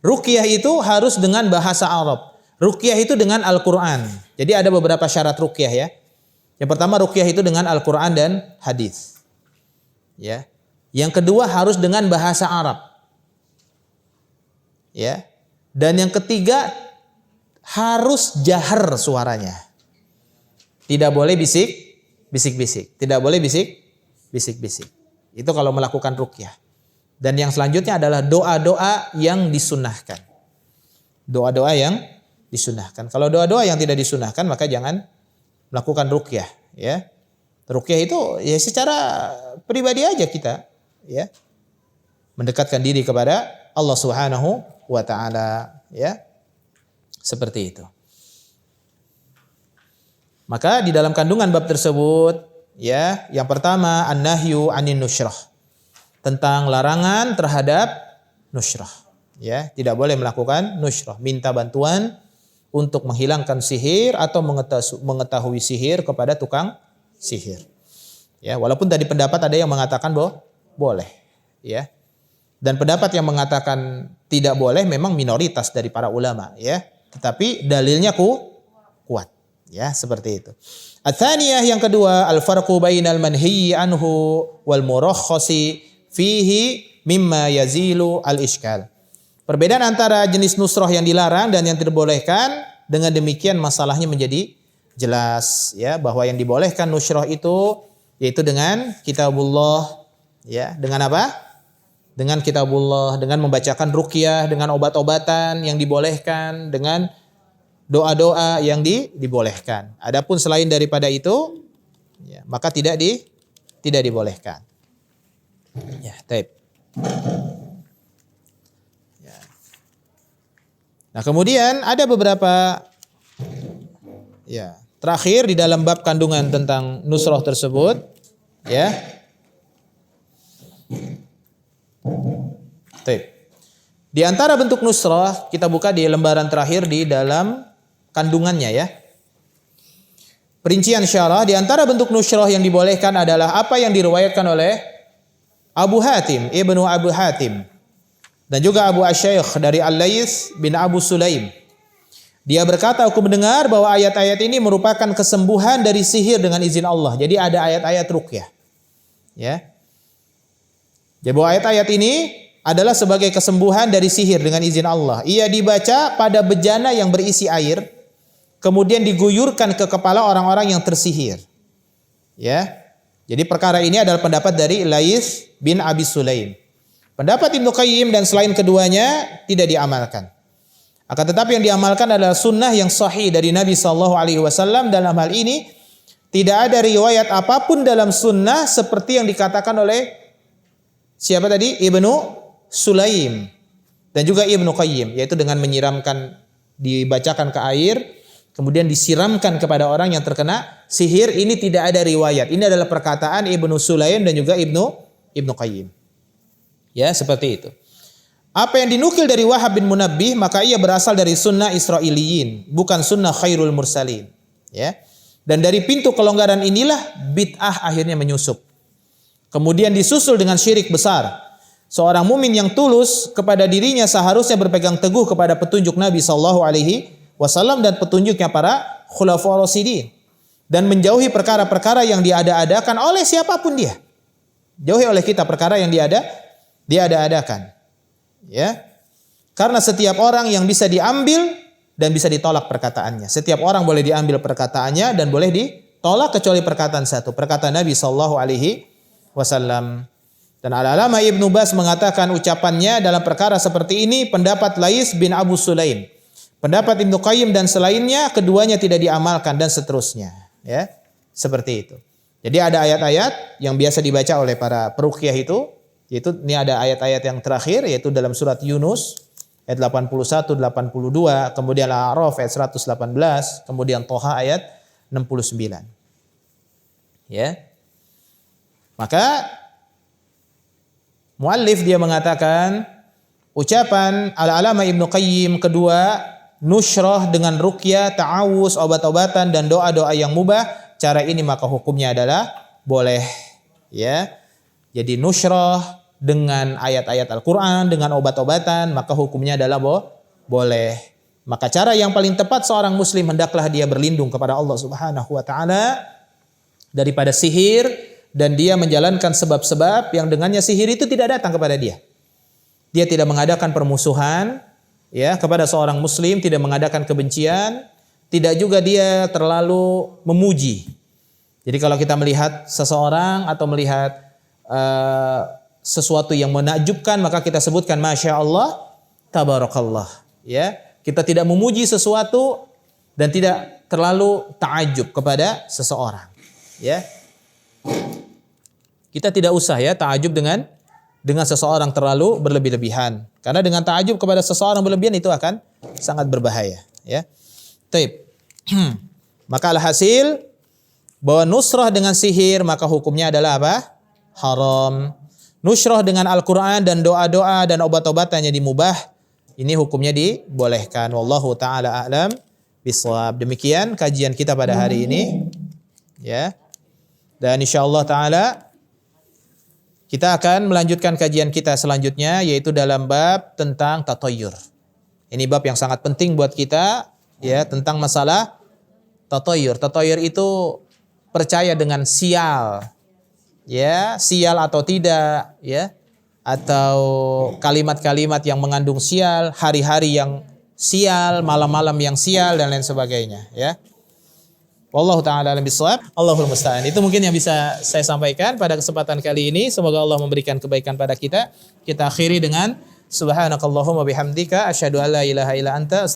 Ruqyah itu harus dengan bahasa Arab. Ruqyah itu dengan Al-Qur'an. Jadi ada beberapa syarat ruqyah, ya. Yang pertama ruqyah itu dengan Al-Qur'an dan hadis. Ya. Yang kedua harus dengan bahasa Arab. Ya. Dan yang ketiga harus jahar suaranya. Tidak boleh bisik-bisik. Tidak boleh bisik-bisik. Itu kalau melakukan ruqyah. Dan yang selanjutnya adalah doa-doa yang disunahkan. Doa-doa yang disunahkan. Kalau doa-doa yang tidak disunahkan maka jangan melakukan ruqyah, ya. Ruqyah itu ya secara pribadi aja kita, ya. Mendekatkan diri kepada Allah Subhanahu wa taala, ya. Seperti itu. Maka di dalam kandungan bab tersebut, ya, yang pertama an-nahyu 'anin nusyrah. Tentang larangan terhadap nusyrah, ya. Tidak boleh melakukan nusyrah, minta bantuan untuk menghilangkan sihir atau mengetahui sihir kepada tukang sihir. Ya, walaupun tadi pendapat ada yang mengatakan bahwa boleh, ya. Dan pendapat yang mengatakan tidak boleh memang minoritas dari para ulama, ya. Tetapi dalilnya kuat, ya, seperti itu. Ats-tsaniyah yang kedua, al-farqu bainal manhiyyi anhu wal murakhkhasi fihi mimma yazilu al-iskal. Perbedaan antara jenis nusrah yang dilarang dan yang dibolehkan, dengan demikian masalahnya menjadi jelas, ya, bahwa yang dibolehkan nusrah itu yaitu dengan kitabullah, ya, dengan apa? Dengan kitabullah, dengan membacakan ruqyah, dengan obat-obatan yang dibolehkan, dengan doa-doa yang dibolehkan. Adapun selain daripada itu, ya, maka tidak dibolehkan. Ya, taib. Nah, kemudian ada beberapa, ya, terakhir di dalam bab kandungan tentang nusrah tersebut, ya. Baik. Di antara bentuk nusrah, kita buka di lembaran terakhir di dalam kandungannya, ya. Perincian syarah, di antara bentuk nusrah yang dibolehkan adalah apa yang diriwayatkan oleh Abu Hatim, Ibnu Abu Hatim. Dan juga Abu Asyaikh dari Al-Laits bin Abu Sulaim. Dia berkata, aku mendengar bahwa ayat-ayat ini merupakan kesembuhan dari sihir dengan izin Allah. Jadi ada ayat-ayat ruqyah. Ya. Jadi bahwa ayat-ayat ini adalah sebagai kesembuhan dari sihir dengan izin Allah. Ia dibaca pada bejana yang berisi air, kemudian diguyurkan ke kepala orang-orang yang tersihir. Ya. Jadi perkara ini adalah pendapat dari Laits bin Abi Sulaim. Pendapat Ibnu Qayyim dan selain keduanya tidak diamalkan. Akan tetapi yang diamalkan adalah sunnah yang sahih dari Nabi SAW. Dalam hal ini tidak ada riwayat apapun dalam sunnah seperti yang dikatakan oleh siapa tadi? Ibnu Sulaim dan juga Ibnu Qayyim, yaitu dengan menyiramkan, dibacakan ke air, kemudian disiramkan kepada orang yang terkena sihir. Ini tidak ada riwayat. Ini adalah perkataan Ibnu Sulaim dan juga Ibnu Qayyim. Ya, seperti itu. Apa yang dinukil dari Wahab bin Munabbih, maka ia berasal dari sunnah Israiliyin, bukan sunnah khairul mursalin. Ya. Dan dari pintu kelonggaran inilah bid'ah akhirnya menyusup. Kemudian disusul dengan syirik besar. Seorang mumin yang tulus kepada dirinya seharusnya berpegang teguh kepada petunjuk Nabi SAW dan petunjuknya para khulafaur rasyidin, dan menjauhi perkara-perkara yang diada-adakan oleh siapapun dia. Jauhi oleh kita perkara yang diada-adakan, ya. Karena setiap orang yang bisa diambil dan bisa ditolak perkataannya. Setiap orang boleh diambil perkataannya dan boleh ditolak kecuali perkataan satu, perkataan Nabi SAW. Dan Al-Alama Ibnu Bas mengatakan ucapannya dalam perkara seperti ini pendapat Laits bin Abu Sulaim, pendapat Ibnu Qayyim dan selainnya, keduanya tidak diamalkan dan seterusnya, ya. Seperti itu. Jadi ada ayat-ayat yang biasa dibaca oleh para peruqyah itu, yaitu ini ada ayat-ayat yang terakhir yaitu dalam surat Yunus ayat 81, 82, kemudian Al-A'raf ayat 118, kemudian Thaha ayat 69. Ya. Maka muallif dia mengatakan ucapan Al-Alama Ibnu Qayyim kedua, nusyrah dengan ruqyah, ta'awuz, obat-obatan dan doa-doa yang mubah, cara ini maka hukumnya adalah boleh, ya. Jadi nusyrah dengan ayat-ayat Al-Quran, dengan obat-obatan, maka hukumnya adalah boleh. Maka cara yang paling tepat seorang muslim hendaklah dia berlindung kepada Allah Subhanahu wa taala daripada sihir, dan dia menjalankan sebab-sebab yang dengannya sihir itu tidak datang kepada dia. Dia tidak mengadakan permusuhan ya kepada seorang muslim, tidak mengadakan kebencian, tidak juga dia terlalu memuji. Jadi kalau kita melihat seseorang atau melihat sesuatu yang menakjubkan, maka kita sebutkan Masya Allah, Tabarakallah. Ya, kita tidak memuji sesuatu dan tidak terlalu ta'ajub kepada seseorang. Ya, kita tidak usah ya ta'ajub dengan seseorang terlalu berlebih-lebihan. Karena dengan ta'ajub kepada seseorang berlebihan itu akan sangat berbahaya. Ya, taib. Maka alhasil bahwa nusrah dengan sihir maka hukumnya adalah apa? Haram. Nusrah dengan Al-Quran dan doa-doa dan obat-obatan yang dimubah, ini hukumnya dibolehkan. Wallahu ta'ala a'lam bishawab. Demikian kajian kita pada hari ini. Ya. Dan insyaallah ta'ala kita akan melanjutkan kajian kita selanjutnya, yaitu dalam bab tentang tatayyur. Ini bab yang sangat penting buat kita, ya, tentang masalah tatayyur. Tatayyur itu percaya dengan sial, ya, sial atau tidak, ya, atau kalimat-kalimat yang mengandung sial, hari-hari yang sial, malam-malam yang sial dan lain sebagainya, ya. Wallahu ta'ala alam bishawab. Allahul musta'an. Itu mungkin yang bisa saya sampaikan pada kesempatan kali ini. Semoga Allah memberikan kebaikan pada kita. Kita akhiri dengan subhanakallahumma bihamdika asyhadu an la ilaha illa anta